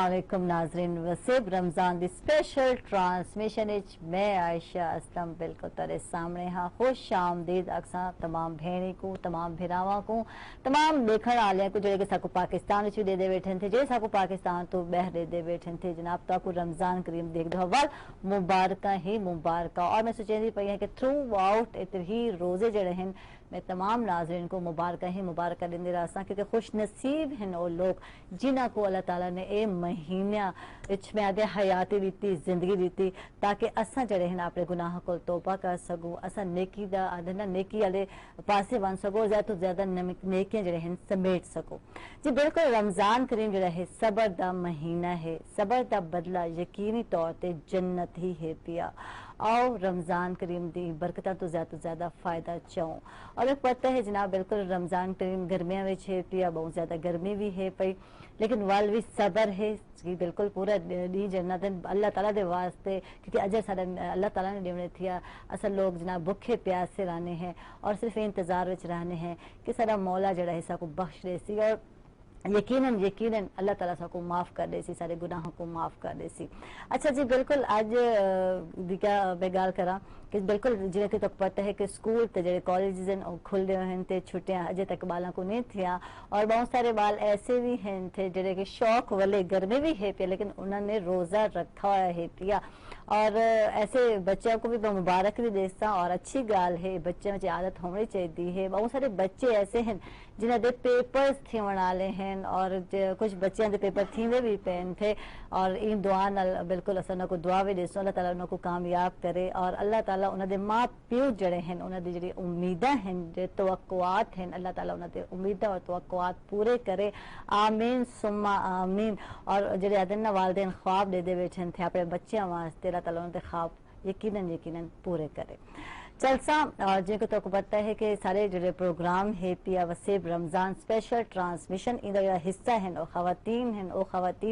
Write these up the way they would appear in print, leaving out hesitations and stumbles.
अस्सलामुअलैकुम नाजरीन, वसीब रमज़ान दी स्पेशल ट्रांसमिशन इच मैं आयशा असलम बिल्कुल तेरे सामने हाँ खुश आमदीद अक्सा तमाम भेणी को, तमाम भिरावां को, तमाम देखण आलियां को जो साकू पाकिस्तान विच दे बैठे थे, जो साकू पाकिस्तान तो बहरे दे बैठे थे। जनाब ताकू रमज़ान करीम देख दो हवाल मुबारक ही मुबारक। और मैं सोचेंदी पई है कि थ्रू आउट इतने ही रोजे जड़े हैं मैं तमाम नाजरीन को मुबारक ही मुबारक देंदे रहा, क्योंकि खुश नसीब हैं वो लोग जिन्हों को अल्लाह ताला ने ये महीना में आदे हयाती दी जिंदगी दी, ताकि असा जड़े हैं अपने गुनाह को तोबा कर सको, असा नेकी दा आदे ना नेकी वाले पासे बन सको, ज्यादा तो ज्यादा नेकियां जड़े हैं समेट सको। जी बिल्कुल, रमजान करीम जड़ा है सबर दा महीना है, सबर दा बदला यकीनी तौर पर जन्नत ही है पिया। आओ रमज़ान करीम दी बरकता तो ज्यादा फायदा चाऊँ। और एक पता है जनाब बिल्कुल रमज़ान करीम गर्मियों में है पिया, बहुत ज्यादा गर्मी भी है पई, लेकिन वाल भी सबर है कि बिल्कुल पूरा डी जन्नत अल्लाह ताला दे वास्ते, क्योंकि अजय सारा अल्लाह ताला ने देवने थिया असल लोग जनाब भुखे प्यासे रहने हैं और सिर्फ इंतजार विच रहने हैं कि सारा मौला जड़ा है को बख्श दे सी और यकीनन यकीनन अल्लाह ताला को माफ कर दे सी, सारे गुनाहों को माफ कर दे सी। अच्छा जी बिल्कुल, आज क्या मैं गाल करा कि बिल्कुल जिन्हें कि तक पता है कि स्कूल ते जेडे कॉलेज खुल रहे हैं ते छुट्टियां अजय तक बालों को नहीं थिया, और बहुत सारे बाल ऐसे भी हैं थे जेडे कि शौक वाले गर्मी भी है पिया लेकिन उन्होंने रोजा रखा हुआ है पिया। और ऐसे बच्चों को भी मैं मुबारक भी देता और अच्छी गाल है, बच्चे में आदत होनी चाहिए है। बहुत सारे बच्चे ऐसे हैं जिन्हें दे पेपर्स थे वाले हैं और कुछ बच्चों के पेपर थींदे भी पेन थे, और इन दुआ नाल बिल्कुल असां को दुआ भी देसो अल्लाह ताला उनको कामयाब करे और अल्लाह ताला उन्होंने माँ प्यो जड़े हैं उन्होंने जी उम्मीदा हैं जो तवक्कुआत हैं अल्लाह ताला उन्होंने उम्मीदा और तवक्कुआत पूरे करे, आमीन सुम्मा आमीन। और जो आदन वालदेन ख्वाब दे बैठे थे अपने बच्चों वास्ते अल्लाह ताला उन्होंने ख्वाब यकीनन यकीनन पूरे करे। चलसा और जिनको तो पता है कि सारे जो प्रोग्राम है पिया वसीब रमज़ान स्पेशल ट्रांसमिशन इनका जो हिस्सा है वो खवातीन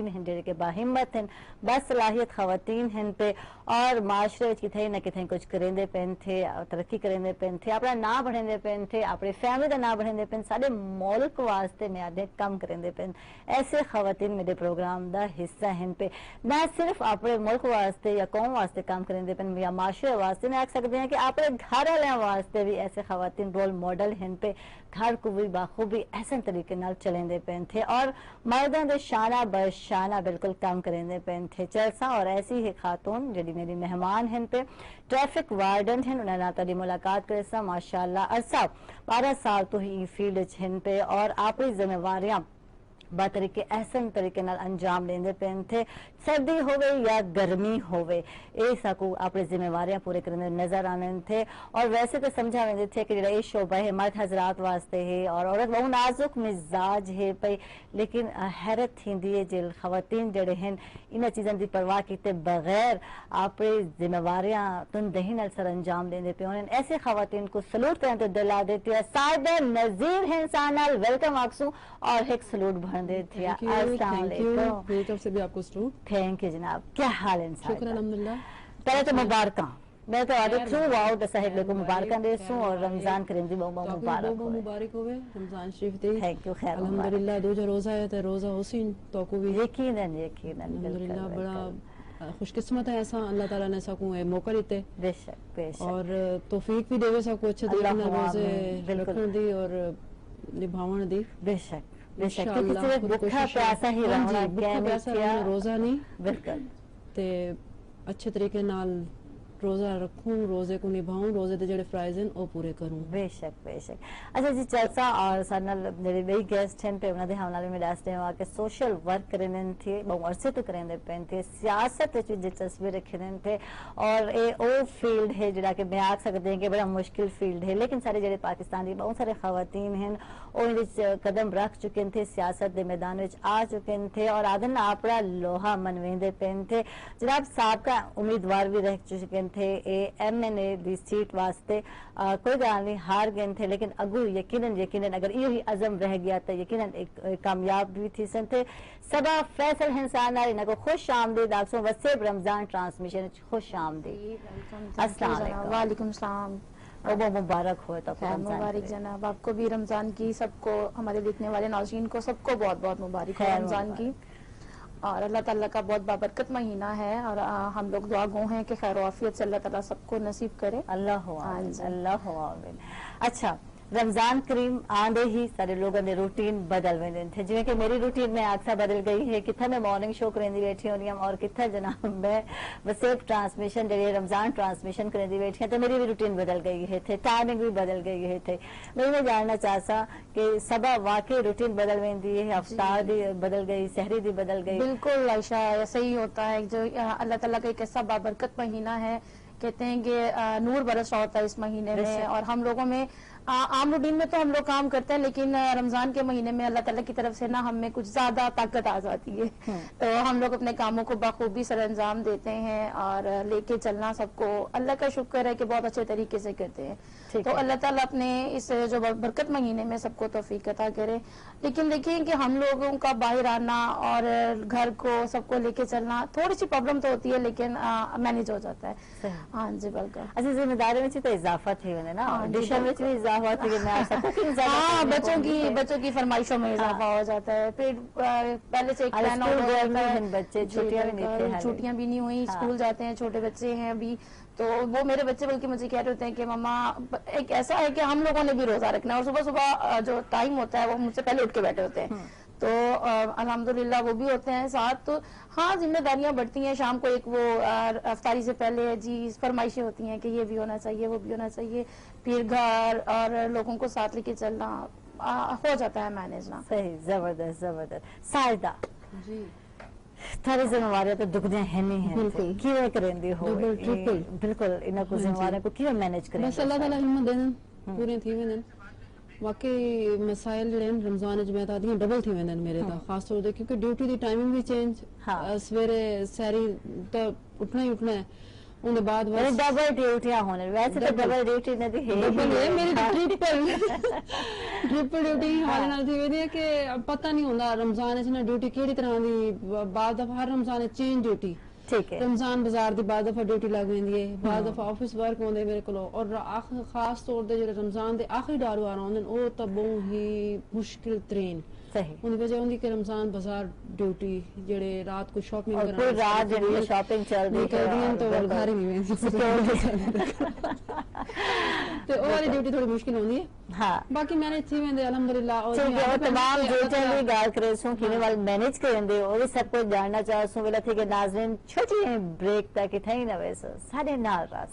हैं जो कि बाहिम्मत हैं, बासलाहियत खवातीन हैं पे और माशरे किथे न किथे कुछ करेंदे पेन थे, तरक्की करेंदे पेन थे, अपना ना बढ़ेंदे पेन थे, अपनी फैमिली का ना बढ़ेंदे पेन, सारे मुल्क वास्ते में आदे कम करेंदे पेन। ऐसे खवातीन मेरे प्रोग्राम का हिस्सा हैं पे ना सिर्फ अपने मुल्क वास्ते या कौम वास्ते काम करेंदे पेन या माशरे वास्ते नहीं आख सकते हैं कि अपने घर वाले वास्ते भी ऐसे खवातीन रोल मॉडल हैं पे घर को भी बाखूबी ऐसे तरीके नाल चलेंदे पेन थे और मर्दों के शाना बशाना बिल्कुल काम करेंदे पेन थे। चलसा और ऐसी ही खातून जी मेरी मेहमान हैं पे ट्रैफिक वार्डन हैं, उन्होंने तारी मुलाकात करे माशाअल्लाह अरसा 12 साल तो ही फील्ड हैं पे और अपनी जिम्मेवारियां बातरीके एहसन तरीके नाल अंजाम लेंदे पेन थे, सर्दी होवे या गर्मी होवे ए साकू अपने जिम्मेवारियां पूरे करने नजर आने थे। और वैसे तो समझा वेंदे थे कि जेड़ा ये शोबा है मर्द हजरात वास्ते है और औरत बहुत नाजुक मिजाज है पई, लेकिन हैरत थींदी है जे खवातीन जड़े हैं इन चीज़ों की परवाह किए बगैर अपनी जिम्मेवारियां तुंदही नाल सर अंजाम देंदे पे उन्हें ऐसे खवातीन को सलूट करते दिला देती है। साहिबा नजीर हैं सानाल वेलकम आक्सू और एक सलूट से भी आपको थैंक यू जनाब, क्या हाल है? शुक्र अल्हम्दुलिल्लाह। पहले तो मुबारक मैं तो आदत थ्रू आउट साहिब को मुबारक देसू और रमजान करीम दी बहुत मुबारक होवे रमजान शरीफ दी। थैंक यू खैर अल्हम्दुलिल्लाह दो जो रोजा है तो रोजा हुसैन तो को भी यकीनन अल्हम्दुलिल्लाह बड़ा खुशकिस्मत है ऐसा अल्लाह ताला ने सकू मौका दिते बेशक और तौफीक भी देवे सकू अच्छे तरीके से रोजे रखने दी और निभावन दी। बेशक भुखा प्यासा ही रोजा नहीं बिल्कुल ते अच्छे तरीके नाल रोजा रखूं, रोजे को निभाऊं, रोजे दे जेडे फ्राइज हैं वो पूरे करूं। बेशक बेशक। अच्छा जी चलसा और सानल जेडे वही गेस्ट हैं पे उन्हें हमनाले में डास्ते हैं कि सोशल वर्क करने थे बहुत अरसे तो करेंदे पेन थे, सियासत विच दिलचस्पी रखने थे और ये ओ फील्ड है जेड़ा कि मैं आख सकते हैं कि बड़ा मुश्किल फील्ड है, लेकिन सारे जेडे पाकिस्तानी बहुत सारे खवातीन हैं वो कदम रख चुके थे, सियासत के मैदान में आ चुके थे और आदन अपना लोहा मनवेंदे पेन थे। जनाब साबका उम्मीदवार भी रह चुके थे MNA दी सीट वास्ते, कोई गल नहीं हार गए थे, लेकिन अगू यकीनन अगर यो ही अज़म रह गया तो यकीनन एक कामयाब भी थी सन थे। सबा फैसल इंसान इनको खुश आमदीद आखसो वसीब रमजान ट्रांसमिशन खुश आमदीद। अस्सलाम वालेकुम सलाम। बहुत मुबारक हो तो मुबारक जनाब, आपको भी रमजान की, सबको हमारे देखने वाले नाज़रीन को सबको बहुत बहुत मुबारक हो रमजान की। اور اللہ تعالیٰ کا بہت بابرکت مہینہ ہے اور ہم لوگ دعا گو ہیں کہ خیر و عافیت سے اللہ تعالیٰ سب کو نصیب کرے. اللہ اللہ آمین. اچھا رمضان کریم آندے ہی سارے لوگوں نے روٹین بدل ویندے تھے جویں کہ میری روٹین میں اکثر بدل گئی ہے. کتھا میں مارننگ شو کریندی بیٹھی ہونی ہوں اور کتھا جناب میں وسیب ٹرانسمیشن جڑی رمضان ٹرانسمیشن کریندی بیٹھی ہیں تو میری بھی روٹین بدل گئی ہے تھے, ٹائمنگ بھی بدل گئی ہے تھے. میں جاننا چاہتا کہ سبا واقعی روٹین بدل ویندی ہے, افطار بھی بدل گئی, سحری بھی بدل گئی. بالکل عائشہ ایسا ہی ہوتا ہے. جو اللہ تعالیٰ کا ایک ایسا بابرکت مہینہ ہے, کہتے ہیں کہ نور برس رہا ہوتا ہے اس مہینے میں. اور ہم لوگوں میں عام روٹین میں تو ہم لوگ کام کرتے ہیں, لیکن رمضان کے مہینے میں اللہ تعالیٰ کی طرف سے نا ہم میں کچھ زیادہ طاقت آ جاتی ہے. تو ہم لوگ اپنے کاموں کو بخوبی سر انجام دیتے ہیں اور لے کے چلنا سب کو اللہ کا شکر ہے کہ بہت اچھے طریقے سے کرتے ہیں. تو اللہ تعالیٰ اپنے اس جو برکت مہینے میں سب کو توفیق عطا کرے. لیکن دیکھیں کہ ہم لوگوں کا باہر آنا اور گھر کو سب کو لے کے چلنا تھوڑی سی پرابلم تو ہوتی ہے, لیکن مینیج ہو جاتا ہے. ہاں جی بالکل. اچھا ذمہ داری میں تو اضافہ تھی نا, ڈشوں میں بھی اضافہ تھی کہ میں ہاں بچوں کی فرمائشوں میں اضافہ ہو جاتا ہے. پھر پہلے سے ایک پلان ہوتا ہے, بچے چھٹیاں بھی نہیں ہوئی, اسکول جاتے ہیں, چھوٹے بچے ہیں ابھی. تو وہ میرے بچے بلکہ مجھے کہہ رہے ہوتے ہیں کہ ماما ایک ایسا ہے کہ ہم لوگوں نے بھی روزہ رکھنا ہے, اور صبح صبح جو ٹائم ہوتا ہے وہ مجھ سے پہلے اٹھ کے بیٹھے ہوتے ہیں. تو الحمدللہ وہ بھی ہوتے ہیں ساتھ. تو ہاں ذمہ داریاں بڑھتی ہیں. شام کو ایک وہ افطاری سے پہلے جی فرمائشیں ہوتی ہیں کہ یہ بھی ہونا چاہیے, وہ بھی ہونا چاہیے. پھر گھر اور لوگوں کو ساتھ لے کے چلنا ہو جاتا ہے مینیج نا. صحیح, زبردست زبردست. سائدہ جی تھاری ذمہ داریاں تو دکھدیاں ہیں نہیں ہیں, کیویں کریندی ہو؟ بالکل انہاں کو ذمہ داریاں کو کیویں مینیج کریندی؟ بس اللہ تعالیٰ ہمت دین پورے تھی ویندن. واقعی مسائل جڑے رمضان میں تا دی ڈبل تھی ویندن میرے تا, خاص طور تے کیونکہ ڈیوٹی دی ٹائمنگ بھی چینج. سویرے سحری تو اٹھنا ہی اٹھنا ہے. ان کے بعد ڈبل ڈیوٹیاں ہونے, ویسے تو ڈبل ڈیوٹی نہیں تھی, ڈبل ہے میری ٹرپل ڈیوٹی حوالے نال تھی ویندی ہے کہ پتہ نہیں ہوندا رمضان وچ نا ڈیوٹی کیڑی طرح دی. بعد دفعہ ہر رمضان چینج ڈیوٹی, ٹھیک ہے, رمضان بازار دی بعد دفعہ ڈیوٹی لگ ویندی ہے, بعد دفعہ آفس ورک ہوندے میرے کولو. اور خاص طور تے جڑے رمضان دے آخری ڈار وار ہوندے او تا بہت ہی مشکل ترین. ان کی وجہ ہوندی کہ رمضان بازار ڈیوٹی جڑے رات کو شاپنگ کرنا, پوری رات جڑی شاپنگ چل رہی ہے تو گھر ہی نہیں تو او والی ڈیوٹی تھوڑی مشکل ہوندی ہے. ہاں باقی مینیج تھی ویندے الحمدللہ. اور تمام ڈیوٹیاں دی گال کرے سوں کیویں وال مینیج کریندے او سب کو جاننا چاہ سوں. ویلا تھی کہ ناظرین چھوٹی بریک تک تھئی نہ ویسے سارے نال راس.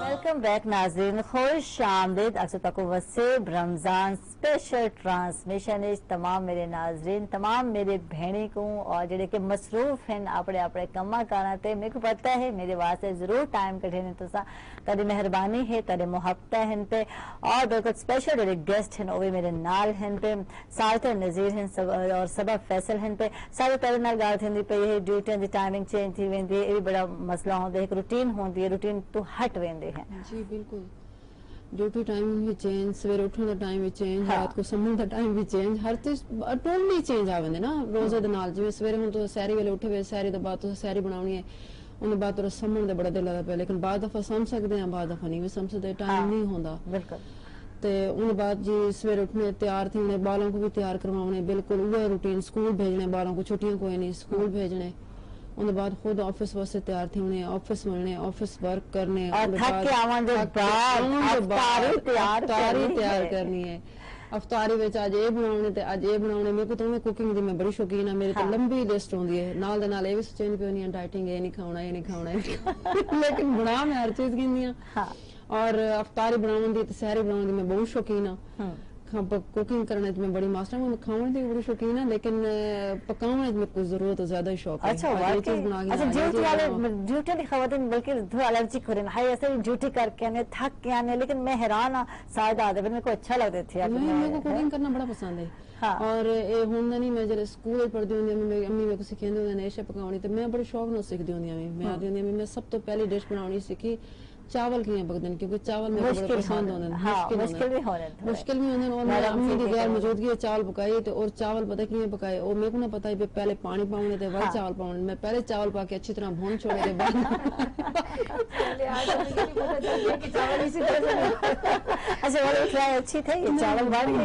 ویلکم بیک ناظرین, خوش آمدید. اکثر تک وسیب رمضان اسپیشل ٹرانسمیشن تمام میرے ناظرین, تمام میرے بہنی کو اور جڑے کہ مصروف ہیں اپنے اپنے کما کارا تے. میرے کو پتہ ہے میرے واسطے ضرور ٹائم کٹے نے تسا, تاری مہربانی ہے, تاری محبت ہیں تے. اور بالکل اسپیشل جڑے گیسٹ ہیں وہ بھی میرے نال ہیں تے, سارتر نذیر ہیں اور سبا فیصل ہیں تے. سارے تیرے نال گال تھندی پئی ہے, ڈیوٹیاں دی ٹائمنگ چینج تھی ویندی ہے, یہ بھی بڑا مسئلہ ہوندا ہے. ایک روٹین ہوندی ہے, روٹین تو ہٹ ویندے ہیں. جی بالکل, ڈیوٹی ٹائمنگ بھی چینج, سویرے اٹھنے دا ٹائم بھی چینج, رات کو سمن دا ٹائم بھی چینج, ہر چیز ٹوٹلی چینج آ ویندے نا روزے دے نال. جویں سویرے ہن تو سحری ویلے اٹھے وے, سحری دے بعد تو سحری بناونی ہے, ان دے بعد تو سمن دے بڑا دل لگدا پیا. لیکن بعد دفعہ سم سکدے ہیں, بعد دفعہ نہیں سم سکدے, ٹائم نہیں ہوندا. بالکل. تے ان بعد جی سویرے اٹھنے تیار تھینے, بالوں کو بھی تیار کروانے, بالکل وہ روٹین. اسکول بھیجنے بالوں کو, چھٹیاں کوئی نہیں, اسکول بھیجنے. ان بعد خود آفس واسطے تیار تھی ہونے, آفس ملنے, آفس ورک کرنے, افطاری تیار کرنی ہے. افطاری وچ اج اے بناونے تے اج اے بناونے. میرے کو تو میں کوکنگ دی میں بڑی شوقین ہاں, میری تے لمبی لسٹ ہوندی ہے. نال دے نال اے وی سوچنی پیونی ہے ڈائٹنگ, اے نہیں کھاونا, اے نہیں کھاونا, لیکن بنا میں ہر چیز گندی ہاں. اور افطاری بناون دی تے سحری بناون دی میں بہت شوقین ہاں. کوکنگ کرنے میں بڑی ماسٹر ہوں, کھانے کی بڑی شوقین ہے, لیکن پکانے میں کچھ ضرورت زیادہ شوق ہے. ڈیوٹی والے ڈیوٹی کی خواتین بلکہ تھوڑا الرجی کریں, ہائی ایسے ڈیوٹی کر کے آنے, تھک کے آنے, لیکن میں حیران ہوں سائدہ آدھے میرے کو اچھا لگتے تھے. میرے کو کوکنگ کرنا بڑا پسند ہے. اور یہ ہوں نہیں, میں جب اسکول پڑھتی ہوں امی میرے کو سکھاندی ہوں ڈش پکاؤنی, تو میں بڑے شوق نال سیکھتی ہوں. میں آدھی ہوں میں سب تو پہلی ڈش بناؤنی سیکھی چاول کیے پکدن کیونکہ چاول میں بڑے پسند ہوندے مشکل بھی ہونے مشکل بھی ہوندے اور میں امی دی غیر موجودگی چاول پکائے تے اور چاول پتہ کیویں پکائے او میرے کو نہ پتہ ہے پہلے پانی پاؤنے تے بعد چاول پاؤنے میں پہلے چاول پا کے اچھی طرح بھون چھوڑے تے بعد اچھا وہ ٹرائی اچھی تھی یہ چاول بڑھ گئی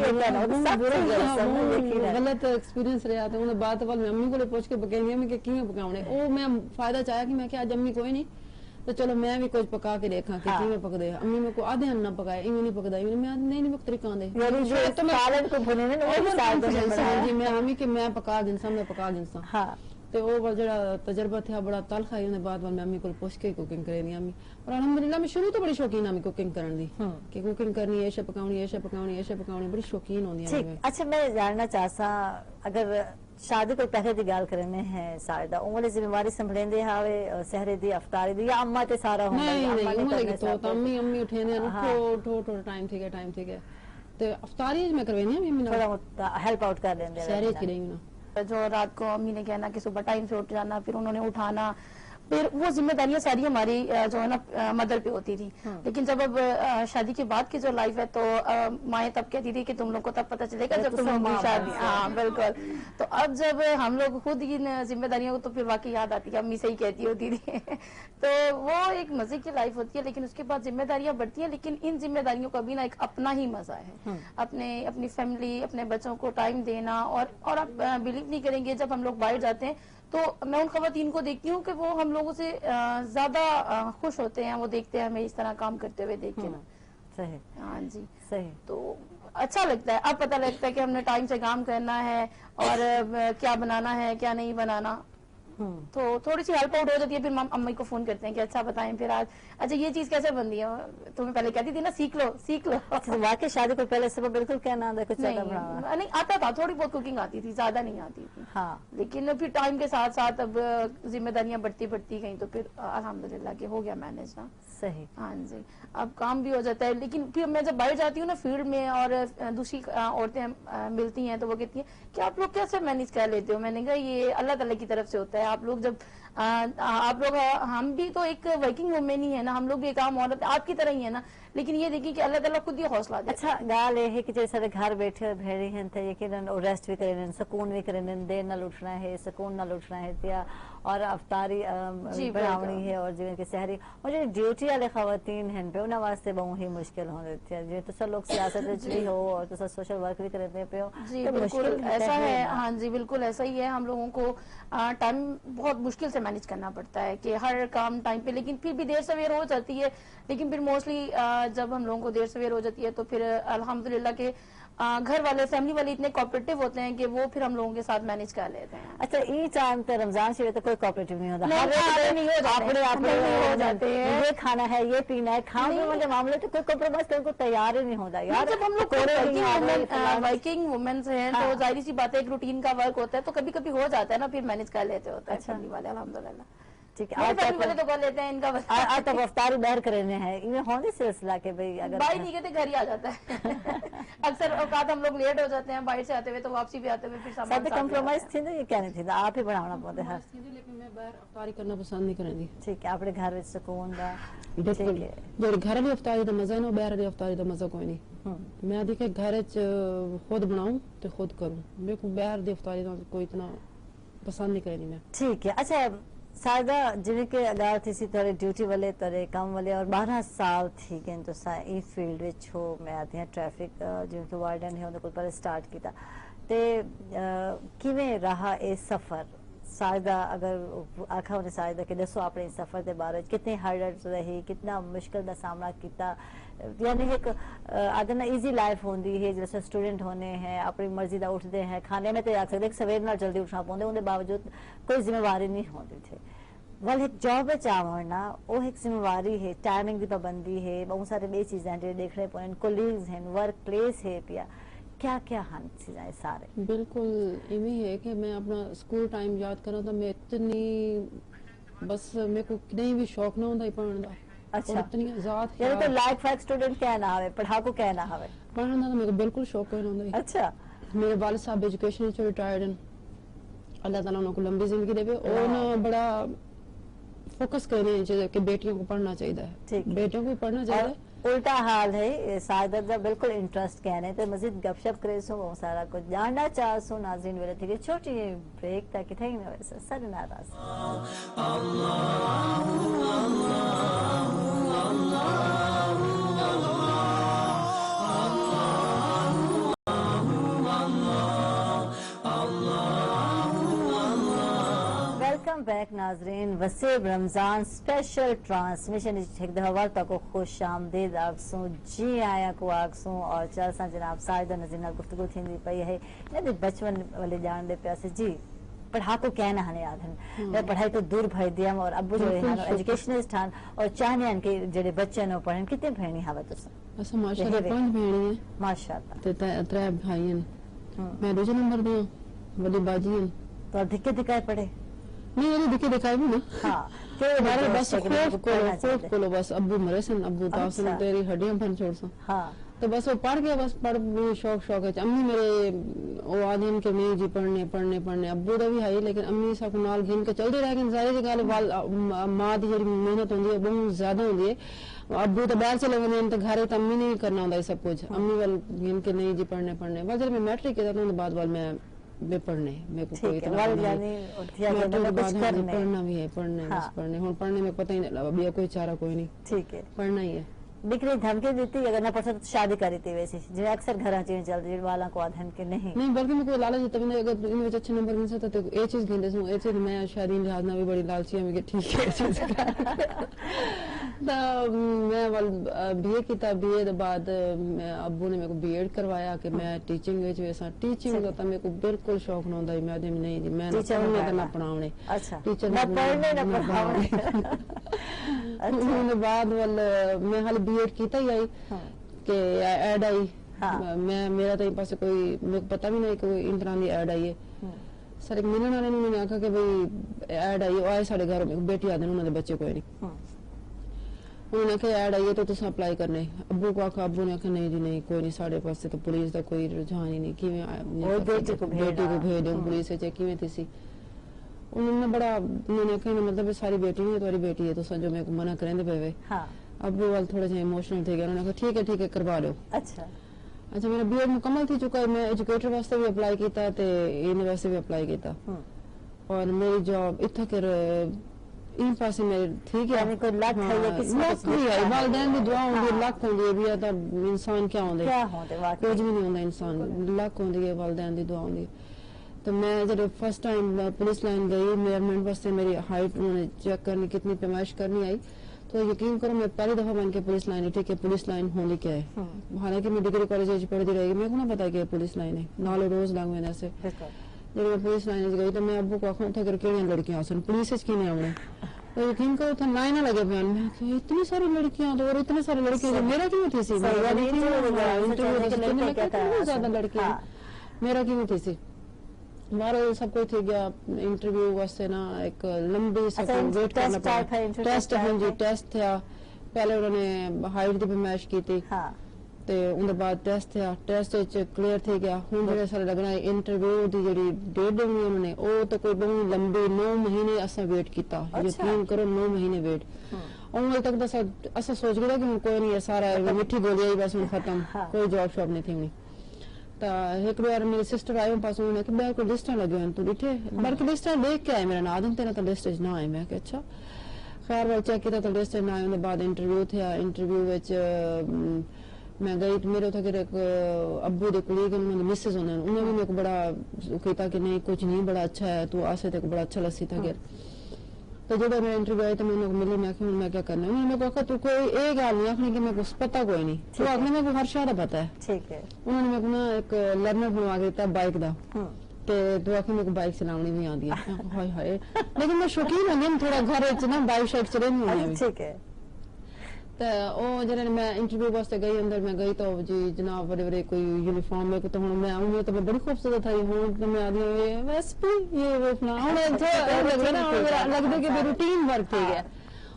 غلط ایکسپیرینس رہا تے انہاں بعد میں امی کو پوچھ کے پکائیں میں کہ کیوں پکاونے او میں فائدہ چاہیا کہ میں کہ اج امی کوئی نہیں تو چلو میں بھی کچھ پکا کے دیکھاں کہ کیویں پکدے امی میں کو آدھے نہ پکائے ایویں نہیں پکدا میں نہیں طریقہ دے یعنی جو سالن کو بھنے نے وہ ساتھ جی میں امی کہ میں پکا دینساں میں پکا دینساں ہاں تے وہ جڑا تجربہ تھا بڑا تلخ ہے بعد میں امی کو پوچھ کے کوکنگ کرینی امی اور الحمدللہ میں شروع تو بڑی شوقین امی کوکنگ کرن دی کہ کوکنگ کرنی ہے شے پکاونی بڑی شوقین ہوندی ہے ٹھیک اچھا میں جاننا چاہسا اگر شادی کو پہلے دی گل کرنے ہیں ساجدہ اون ذمہ داری سنبھلیندے ہاوے سحری دی افطاری دی یا اما تے سارا ہوندا ہے نہیں تو امی اٹھیندے اٹھو ٹائم ٹھیک ہے تے افطاری میں کروینی امی تھوڑا ہیلپ آؤٹ کر دیندے سحری کی نہیں جو رات کو امی نے کہنا کہ صبح ٹائم سے اٹھ جانا پھر انہوں نے اٹھانا پھر وہ ذمہ داریاں ساری ہماری جو ہے نا مدر پہ ہوتی تھی لیکن جب اب شادی کے بعد کی جو لائف ہے تو مائیں تب کہتی تھی کہ تم لوگ کو تب پتہ چلے گا جب تم لوگ کی شادی ہاں بالکل تو اب جب ہم لوگ خود ان ذمہ داریوں کو تو پھر واقعی یاد آتی ہے امی سے ہی کہتی ہوتی تھی تو وہ ایک مزے کی لائف ہوتی ہے لیکن اس کے بعد ذمہ داریاں بڑھتی ہیں لیکن ان ذمہ داریوں کا بھی نا ایک اپنا ہی مزہ ہے اپنی فیملی اپنے بچوں کو ٹائم دینا اور آپ بلیو نہیں کریں گے جب ہم لوگ باہر جاتے ہیں تو میں ان خواتین کو دیکھتی ہوں کہ وہ ہم لوگوں سے زیادہ خوش ہوتے ہیں وہ دیکھتے ہیں ہمیں اس طرح کام کرتے ہوئے دیکھ کے نا صحیح ہاں جی صحیح تو اچھا لگتا ہے اب پتہ لگتا ہے کہ ہم نے ٹائم سے کام کرنا ہے اور کیا بنانا ہے کیا نہیں بنانا تو تھوڑی سی ہیلپ آؤٹ ہو جاتی ہے پھر امی کو فون کرتے ہیں کہ اچھا بتائیں پھر آج اچھا یہ چیز کیسے بن رہی ہے تمہیں پہلے کہتی تھی نا سیکھ لو واقعی شادی کو پہلے سے بالکل کہنا آتا کچھ نہیں آتا تھا تھوڑی بہت کوکنگ آتی تھی زیادہ نہیں آتی تھی ہاں لیکن پھر ٹائم کے ساتھ ساتھ اب ذمہ داریاں بڑھتی گئیں تو پھر الحمدللہ کہ ہو گیا مینج نا صحیح ہاں جی اب کام بھی ہو جاتا ہے لیکن پھر میں جب باہر جاتی ہوں نا فیلڈ میں اور دوسری عورتیں ملتی ہیں تو وہ کہتی ہیں کہ آپ لوگ کیسے مینج کر لیتے ہو میں نے کہا یہ اللہ تعالیٰ کی طرف سے ہوتا ہے آپ لوگ جب آپ لوگ ہم بھی تو ایک ورکنگ وومن ہی ہے نا ہم لوگ بھی ایک عام عورت آپ کی طرح ہی ہے نا لیکن یہ دیکھیں کہ اللہ تعالیٰ خود ہی حوصلہ دے اچھا گال یہ ہے کہ جیسے گھر بیٹھے بھیڑی ہیں تے یقیناً ریسٹ بھی کریں سکون بھی کریں دیر نہ اٹھنا ہے سکون نہ اٹھنا ہے تیا اور افطاری بناونی ہے اور جویں کہ سحری اور جو ڈیوٹی والے خواتین ہیں پہ انہاں واسطے بہت ہی مشکل ہو رہی ہے جو تو لوگ سیاست وچ بھی ہو اور تو سوشل ورک بھی کرتے پہ ہو جی بالکل ایسا ہے ہاں جی بالکل ایسا ہی ہے ہم لوگوں کو ٹائم بہت مشکل سے مینج کرنا پڑتا ہے کہ ہر کام ٹائم پہ لیکن پھر بھی دیر سویر ہو جاتی ہے لیکن پھر موسٹلی جب ہم لوگوں کو دیر سویر ہو جاتی ہے تو پھر الحمدللہ کہ گھر والے فیملی والے اتنے کوآپریٹو ہوتے ہیں کہ وہ پھر ہم لوگوں کے ساتھ مینج کر لیتے ہیں اچھا ای ٹائم تے رمضان شریف تو کوئی کوآپریٹو نہیں ہوتا اپنے ہو جاتے ہیں یہ کھانا ہے یہ پینا ہے کھانے والے معاملے تو کوئی کمپرومائز کرنے کو تیار ہی نہیں ہوتا یار جب ہم لوگ ورکنگ وومنس ہیں تو ظاہری سی بات ہے ایک روٹین کا ورک ہوتا ہے تو کبھی کبھی ہو جاتا ہے نا پھر مینج کر لیتے ہوتا ہے فیملی والے الحمدللہ ٹھیک ہے تو کر لیتے ہیں ان کا آج تک افطاری باہر کرنے ہیں یہ ہونے سلسلہ کہ بھئی اگر بائی نہیں کہتے گھر ہی آ جاتا ہے اکثر اوقات ہم لوگ لیٹ ہو جاتے ہیں باہر سے آتے ہوئے تو واپسی بھی آتے ہوئے پھر سامان ساتھ کمپرومائز تھی نا یہ کیا نہیں تھی آپ ہی بنانا پڑتا ہے لیکن میں باہر افطاری کرنا پسند نہیں کریں گی ٹھیک ہے اپنے گھر وچ سکون دا ٹھیک ہے جو گھر والی افطاری دا مزہ ہے باہر والی افطاری دا مزہ کوئی نہیں میں دیکھے گھر وچ خود بناؤں تے خود کروں میرے کو باہر دی افطاری دا کوئی اتنا پسند نہیں کرنی میں ٹھیک ہے اچھا سادہ جنہیں کہ اگر تھی تھوڑے ڈیوٹی والے تھوڑے کام والے اور 12 سال تھی کہ تو ای فیلڈ وچ ہو میں آتی ہیں ٹریفک جن کے وارڈن ہے انہوں کو پہلے سٹارٹ کیتا تے کیویں رہا اے سفر سادہ اگر آکھا انہیں سادہ کہ دسو اپنے سفر دے بارے کتنے ہارڈ رہی کتنا مشکل دا سامنا کیتا یعنی ایک آدھا نا ایزی لائف ہوندی ہے جیسے اسٹوڈنٹ ہونے ہیں اپنی مرضی دا اٹھتے ہیں کھانے میں تو آ سکتے سویر نہ جلدی اٹھنا پوندے ان دے باوجود کوئی ذمہ واری نہیں ہوتی تھی ول ایک جاب چاہنا وہ ایک ذمہ واری ہے ٹائمنگ دی پابندی ہے بہت سارے بے چیزیں جو دیکھنے پونے کولیگز ہیں ورک پلیس ہے پیا کیا کیا ہن چیزیں سارے بالکل ایویں ہے کہ میں اپنا اسکول ٹائم یاد کرا تو میں اتنی بس میرے کو نہیں بھی شوق نہ ہوندا پڑھن دا اچھا اتنی ذات یعنی تو لائک فائک اسٹوڈنٹ کہنا ہے پڑھاکو کہنا ہے پڑھن دا میرے کو بالکل شوق نہیں ہوندا اچھا میرے والد صاحب ایجوکیشن سے ریٹائرڈ ہیں اللہ تعالیٰ انہوں کو لمبی زندگی دے اور بڑا फोकस करने चाहिए कि बेटियों को पढ़ना चाहिए, ठीक है। बेटियों को भी पढ़ना चाहिए। उल्टा हाल है सादत का बिल्कुल इंटरेस्ट कहने तो मजीद गपशप करे सो वो सारा कुछ जानना चाह सो नाज़रीन वेले थी छोटी ब्रेक ताकि थे ना वैसे सर नाराज वेलकम बैक नाजरीन वसीब रमजान स्पेशल ट्रांसमिशन एक दफा वक्त को खुश आमदीद आगसूं जी आया को आगसूं और चल सा जनाब साइदा नजीना गुफ्तगू थी पई है ने बचपन वाले जान दे प्यासे जी पढ़ा को कहना हने याद है मैं पढ़ाई तो दूर भई दिया और अब्बू जो है एजुकेशनिस्ट हन और चाहने के जेडे बच्चे न पढ़न कितने भेणी हावे तुस असा माशाल्लाह 5 भेणी है माशाल्लाह ते 3 भाई हैं मैं दूसरे नंबर दो बड़ी बाजी हैं तो धिक्के धिकाए पढ़े नहीं ये दिखे दिखाई भी ना हाँ तो हमारे बस खोफ को बस अब्बू मरे सन अब्बू तासन तेरी हड्डियां भन छोड़ सन हाँ तो बस वो पढ़ गया बस पढ़ शौक है अम्मी मेरे वो आदमी के नहीं जी पढ़ने अब्बू का भी है लेकिन अम्मी सब नाल घिन के चलते रह गए सारी गल मां की जी मेहनत होंगी है बहुत ज्यादा होंगी है अब्बू तो बाहर चले गए तो घर तो अम्मी नहीं करना होता सब कुछ अम्मी वाल घिन के नहीं जी पढ़ने बस जब मैं मैट्रिक किया था बाद मैं पढ़ने मेरे को कोई पढ़ना भी है पढ़ने हूँ पढ़ने में पता ही नहीं लगा कोई चारा कोई नहीं ठीक है पढ़ना ही है दिखरी धमकी देती अगर ना पढ़ता तो शादी करी थी वैसे जो अक्सर घर चीज चलती वाला को आधन के नहीं बल्कि मैं कोई लालच तभी नहीं अगर इन विच अच्छे नंबर मिल सकता तो ये चीज गिनदे सो ये चीज मैं शादी लिहाज ना भी बड़ी लालची है मैं ठीक है चीज तो मैं वाल बीए किया बीए के बाद अब्बू ने मेरे को बीएड करवाया कि मैं टीचिंग विच वैसा टीचिंग तो मेरे को बिल्कुल शौक ना होंदा मैं नहीं जी मैं ना पढ़ाने अच्छा टीचर ना पढ़ने ना पढ़ाने उसके बाद वाल मैं हाल बीएड किया ही आई कि ऐड आई मैं मेरा तो पास कोई मेरे को पता भी नहीं कोई इन तरह की ऐड आई है सर एक मिलने वाले ने मैंने आखा कि भाई ऐड आई आए साढ़े घर में बेटी आदि उन्होंने बच्चे कोई नहीं उन्होंने आखिया ऐड आई है तो तुम अप्लाई करने अब्बू को आखा अब्बू ने आखा नहीं जी नहीं कोई नहीं साढ़े पास तो पुलिस का कोई रुझान ही नहीं कि बेटी को भेज दो पुलिस कि थी सी उन्होंने बड़ा उन्होंने आखिया मतलब सारी बेटी नहीं तुम्हारी बेटी है तो जो मेरे को मना करेंगे पे अब्बू वाल थोड़ा सा इमोशनल थे उन्होंने कहा ठीक है करवा लो अच्छा मेरा बीएड मुकम्मल थी चुका है मैं एजुकेटर वास्ते भी अप्लाई किया ते इन वास्ते भी अप्लाई किया और मेरी जॉब इतना कर इन पासे मेरे ठीक है यानी कोई लक है या किस्मत है वालिदैन की दुआ होंदी लक होंदी है भी या इंसान क्या होंदे कुछ भी नहीं होंदा इंसान लक होंदी है वालिदैन की दुआ होंदी तो मैं जब फर्स्ट टाइम पुलिस लाइन गई मेजरमेंट वास्ते मेरी हाइट उन्होंने चेक करनी कितनी पैमाइश करनी आई तो यकीन करो मैं पहली दफा बन के पुलिस लाइन ठीक है पुलिस लाइन होनी क्या है हालांकि मैं डिग्री कॉलेज पढ़ती रहेगी मेरे को ना पता कि पुलिस लाइन है नालो रोज लग मैंने से जब मैं पुलिस लाइन गई तो मैं अब्बू को आखा था कि लड़कियां आसन पुलिस की नहीं आने तो यकीन करो था लाइन लगे बयान में इतनी सारी लड़कियां तो और इतने सारे लड़कियां मेरा क्यों थी सी ज्यादा लड़कियां मेरा क्यों थी सी हमारा सब कुछ थी गया इंटरव्यू वास्ते ना एक लंबी वेट करना पड़ा टेस्ट हाँ जी टेस्ट था पहले उन्होंने हाइट की पैमाइश की थी ते उनके बाद टेस्ट था टेस्ट क्लियर थी गया हुन जेड़े सारे लगना इंटरव्यू दी जेड़ी डेट देनी उन्होंने ओ तो कोई बहुत लंबी 9 महीने असा वेट किया यकीन करो 9 महीने वेट उन तक तो असा सोच गया कि कोई नहीं सारा मिठी गोली आई बस खत्म कोई जॉब शॉब नहीं थी एक बार मेरी सिस्टर आई पास उन्होंने कि बैग को लिस्टा लगे तू डिठे बल्कि लिस्टा देख के आए मेरा नादन तेरा तो लिस्ट ना आए मैं अच्छा खैर वाल चेक किया तो लिस्ट ना आए बाद इंटरव्यू थे इंटरव्यू विच मैं गई तो मेरे उधर एक अब्बू दे कुलीग उन्होंने मिसेज उन्होंने भी मेरे को बड़ा कहता कि नहीं कुछ नहीं बड़ा अच्छा है तू आसे तेरे को बड़ा अच्छा लसी था तो जब मैं इंटरव्यू आई तो मैंने मिले मैं क्या करना उन्होंने मेरे को कहा तू कोई एक गल नहीं आखनी कि मेरे को पता कोई नहीं तो आखने मेरे को हर शहर पता है ठीक है उन्होंने मेरे को ना एक लर्नर बनवा के दिता बाइक दा ते तो आखिर मेरे को बाइक चलानी भी आती है हाय हाय लेकिन मैं शौकीन हूं थोड़ा घर च ना बाइक शाइक चलानी हूं ठीक है तो ओ जरे मैं इंटरव्यू वास्ते गई अंदर मैं गई तो जी जनाब बड़े बड़े कोई यूनिफॉर्म में तो मैं आऊं तो मैं बड़ी खूबसूरत थी हूं तो मैं आदमी बस ये वो फला हूं लग ना लगदे कि रूटीन वर्क थी गया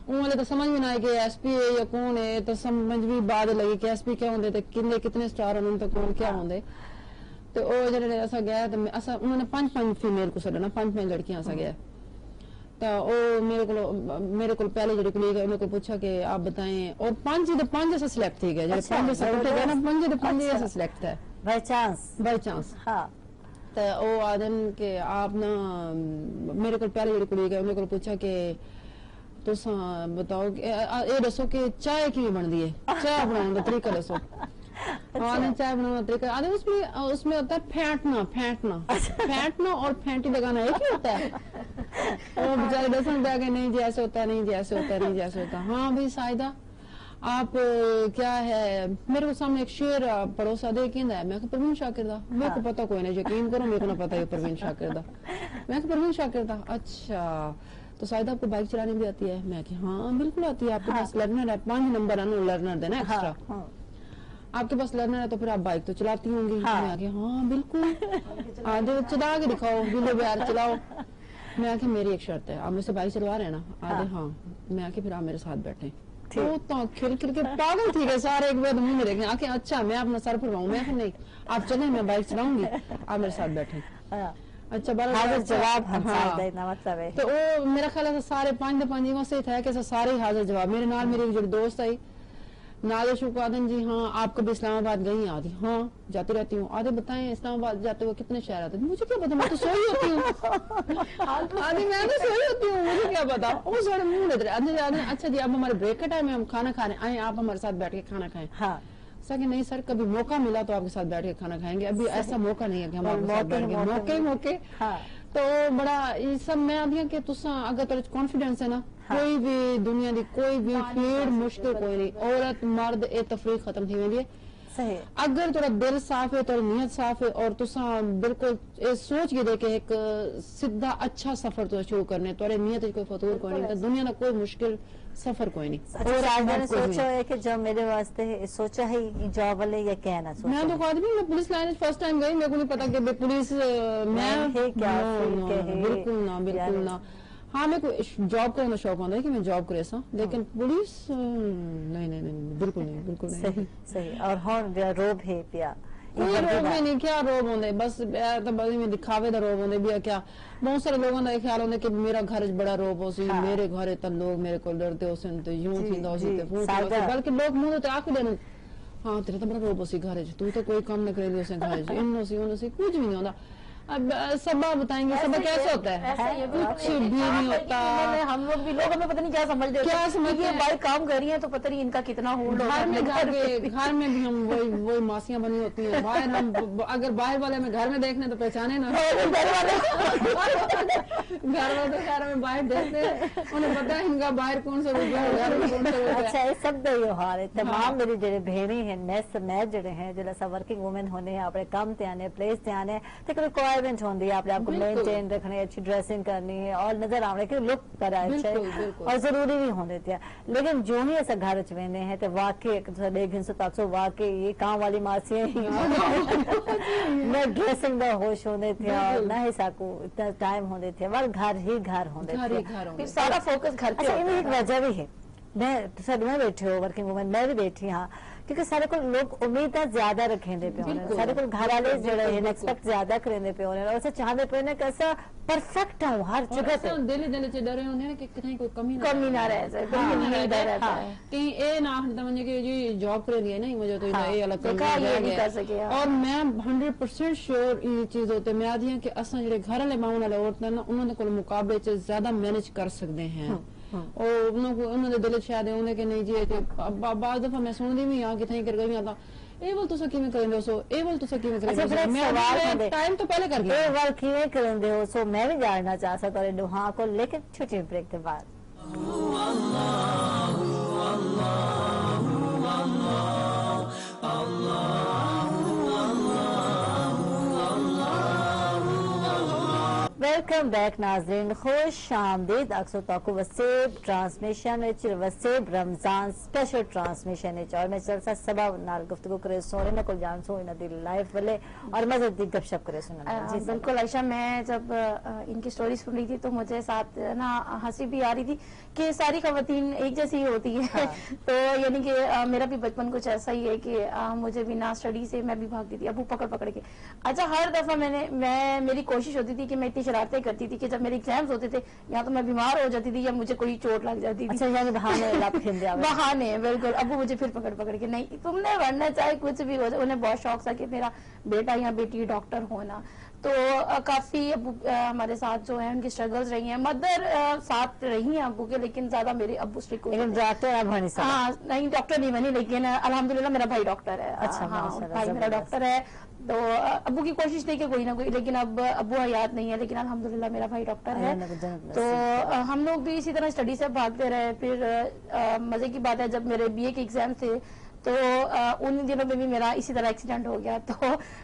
उन तो समझ में ना आए कि एसपी है या कौन है तो समझ भी बाद लगी कि एसपी क्या होंदे ते कितने स्टार होंदे तो कौन क्या होंदे तो ओ जरे असा गया तो असा उन्होंने 5 फीमेल को सदना 5 लड़कियां असा गया तो वो मेरे को पहले जो कलीग है उन्होंने पूछा कि आप बताएं, और 5 से सिलेक्ट थी गए, 5 से ना 5 से सिलेक्ट है बाय चांस। हाँ तो वो आदन के आप ना मेरे को पहले जो कलीग है उन्होंने पूछा कि तुस बताओ ये दसो कि चाय की बनती है, चाय बनाने का तरीका दसो। आने चाय बनाने का तरीका आने उसमें होता है फेंटना और फेंटी लगाना एक ही होता है। वो बेचारे दसन पे आके नहीं जैसे होता है, नहीं जैसे होता है, नहीं जैसे होता। हाँ भाई साहिदा आप क्या है, मेरे को सामने एक शेर पड़ोसा दे कहता है, मैं परवीन शाकिर दा, मेरे को पता कोई नहीं, यकीन करो मेरे को ना पता है परवीन शाकिर दा। मैं परवीन शाकिर दा, अच्छा तो शायद आपको बाइक चलाने भी आती है? मैं कि हाँ बिल्कुल आती है। आपके पास लर्नर है, 5 नंबर है लर्नर देना एक्स्ट्रा। आपके पास लर्नर है तो फिर आप बाइक तो चलाती होंगी? मैं आके हाँ बिल्कुल, आधे चला के दिखाओ, बिल्ले बैर चलाओ। मैं आके मेरी एक शर्त है, आप मुझसे बाइक चलवा रहे हैं ना? आधे हाँ। मैं आके फिर आप मेरे साथ बैठे। तो खिल के पागल थी गए सारे, एक बार मुंह में देखें आके, अच्छा मैं अपना सर फुलवाऊं? मैं नहीं, आप चले मैं बाइक चलाऊंगी, आप मेरे साथ बैठे। अच्छा हाजिर जवाब मतलब है। तो वो मेरा ख्याल है सारे 5 से था कि सारे हाजिर जवाब। मेरे नाल मेरी जो दोस्त आई नादिश शुक्रादन जी, हाँ आप कभी इस्लामाबाद गई? आदि हाँ जाती रहती हूँ। आधे बताएं इस्लामाबाद जाते हुए कितने शहर आते? मुझे क्या पता, मैं तो सोई होती हूँ। आदि मैं तो सोई होती हूँ, मुझे क्या पता। वो सारे मुंह लेते रहे। अच्छा जी अब हमारे ब्रेक का टाइम है, हम खाना खाने आए, आप हमारे साथ बैठ के खाना खाएं। हाँ सर नहीं सर कभी मौका मिला तो आपके साथ बैठ के खाना खाएंगे, अभी ऐसा मौका नहीं है कि हम आपके साथ बैठ के मौके। हाँ। तो बड़ा ये सब मैं आदि कि तुसा अगर तेरे कॉन्फिडेंस है ना, हाँ। कोई भी दुनिया की कोई भी फील्ड मुश्किल कोई नहीं, औरत मर्द ये तफरीक खत्म थी वेंदी है। सही। अगर तेरा दिल साफ है, तेरी नीयत साफ है और तुसा बिल्कुल सोच के देखे एक सीधा अच्छा सफर तो शुरू करने, तेरे नीयत कोई फतूर कोई नहीं, तो दुनिया का कोई मुश्किल सफर कोई नहीं। और मैंने सोचा है कि जब मेरे वास्ते सोचा है जॉब वाले ये कहना सोचा मैं तो कहती मैं पुलिस लाइन फर्स्ट टाइम गई, मेरे को नहीं पता कि पुलिस मैं बिल्कुल ना। हाँ मेरे को जॉब करने का शौक होता है कि मैं जॉब करे सा, लेकिन पुलिस नहीं बिल्कुल नहीं। सही। और हॉर्न रोब है पिया कोई रोब नहीं, क्या रोब होंगे, बस में दिखावे का रोब होंगे भी क्या। बहुत सारे लोगों का ख्याल होंगे कि मेरा घर बड़ा रोब हो सी, मेरे घर तो लोग मेरे को डरते हो तो यूं थी, बल्कि लोग मुंह तो आंख देने हाँ तेरा तो बड़ा रोब हो सी घर, तू तो कोई काम न करे घर इन कुछ भी नहीं होता। अब सबा बताएंगे सबा कैसे होता है, कुछ भी नहीं होता। हम लोग भी लोग हमें पता नहीं क्या समझते, क्या समझते हैं भाई काम कर रही है तो पता नहीं इनका कितना होल्ड होगा। घर में भी हम वही मासियां बनी होती हैं, बाहर हम अगर बाहर वाले में घर में देखने तो पहचाने ना, घर वाले तो घर में बाहर देखते हैं उन्हें पता है इनका बाहर कौन सा रूप है, घर में कौन सा रूप है। अच्छा ये सब यो हाल है तमाम मेरी जेडे भेणी है मैं जेडे हैं जेड़ा सा वर्किंग वुमेन होने अपने काम ते आने प्लेस ते आने ते कोई रिक्वायरमेंट होंदी है आपको मेंटेन रखनी, अच्छी ड्रेसिंग करनी है और नजर आने के लुक करा अच्छा और जरूरी भी होंदे थे। लेकिन जो ही ऐसा घर च वेंदे हैं तो वाकई देखिन सो तासो वाकई ये काम वाली मासियां ही मैं ड्रेसिंग दा होश होंदे थे और ना ही साको इतना टाइम होंदे थे और घर ही घर होंदे थे, फिर सारा फोकस घर पे। अच्छा ये एक वजह भी है, मैं सर मैं बैठे हो वर्किंग वुमेन मैं भी बैठी हाँ, क्योंकि सारे को लोग उम्मीद ज्यादा रखेंदे पे होने, सारे को घर वाले जड़े हैं एक्सपेक्ट ज्यादा करेंदे पे होने और चाहते पे ने कैसा परफेक्ट हो हर जगह पे दिल से डरे होंगे कि कहीं कोई कमी ना रह जाए, कहीं कहीं ए ना समझे कि ये जॉब कर लिया नहीं मुझे तो ये अलग कर सके। और मैं 100% श्योर ये चीज होते मैं आदि है कि असा जेडे घर वाले मां वाले औरतां ना उन्होंने को मुकाबले च ज्यादा मैनेज कर सकते हैं और उन्होंने दिल शायद होंगे कि नहीं जी बाद दफा मैं सुनती भी हाँ कि कर गई था ए बोल तुसा किवें करेंदे हो सो ए बोल तुसा किवें करेंदे हो मैं टाइम तो पहले कर गया ए बोल किवें करेंदे हो सो मैं भी जानना चाहता तोरे दुआ को, लेकिन छोटी ब्रेक के बाद वेलकम बैक नाज़रीन, खुश आमदीद अक्सर ताकू Waseb transmission Waseb Ramzan special transmission और मैं चल सबा नाल गुफ्तगू करे सोने न को जान सो इन दी लाइफ वाले और मजे दी गपशप करे सुनना। जी बिल्कुल आयशा, मैं जब इनकी स्टोरी सुन रही थी तो मुझे साथ ना हंसी भी आ रही थी कि सारी खवातीन एक जैसी होती है। हाँ। तो यानी कि मेरा भी बचपन कुछ ऐसा ही है कि मुझे भी ना स्टडी से मैं भी भागती थी अबू पकड़ के। अच्छा हर दफा मेरी कोशिश होती थी कि मैं इतनी शरारतें बातें करती थी कि जब मेरे एग्जाम्स होते थे या तो मैं बीमार हो जाती थी या मुझे कोई चोट लग जाती थी। अच्छा, यानी बहाने, बिल्कुल। अबू मुझे फिर पकड़ पकड़ के, नहीं तुमने बनना चाहे कुछ भी हो जाए। उन्हें बहुत शौक था कि मेरा बेटा या बेटी डॉक्टर होना। तो काफी अबू हमारे साथ जो है उनकी स्ट्रगल्स रही हैं। मदर साथ रही हैं अबू के, लेकिन ज्यादा मेरे अबू स्ट्रिक्ट लेकिन डॉक्टर नहीं, डॉक्टर नहीं बनी, लेकिन अल्हम्दुलिल्लाह मेरा भाई डॉक्टर है। अच्छा, हाँ, भाई मेरा डॉक्टर है। तो अबू की कोशिश थी कि कोई ना कोई, लेकिन अब अबू हयात नहीं है, लेकिन अल्हम्दुलिल्लाह मेरा भाई डॉक्टर है। तो हम लोग भी इसी तरह स्टडी से भागते रहे। फिर मजे की बात है, जब मेरे बीए के एग्जाम थे तो उन दिनों में भी मेरा इसी तरह एक्सीडेंट हो गया। तो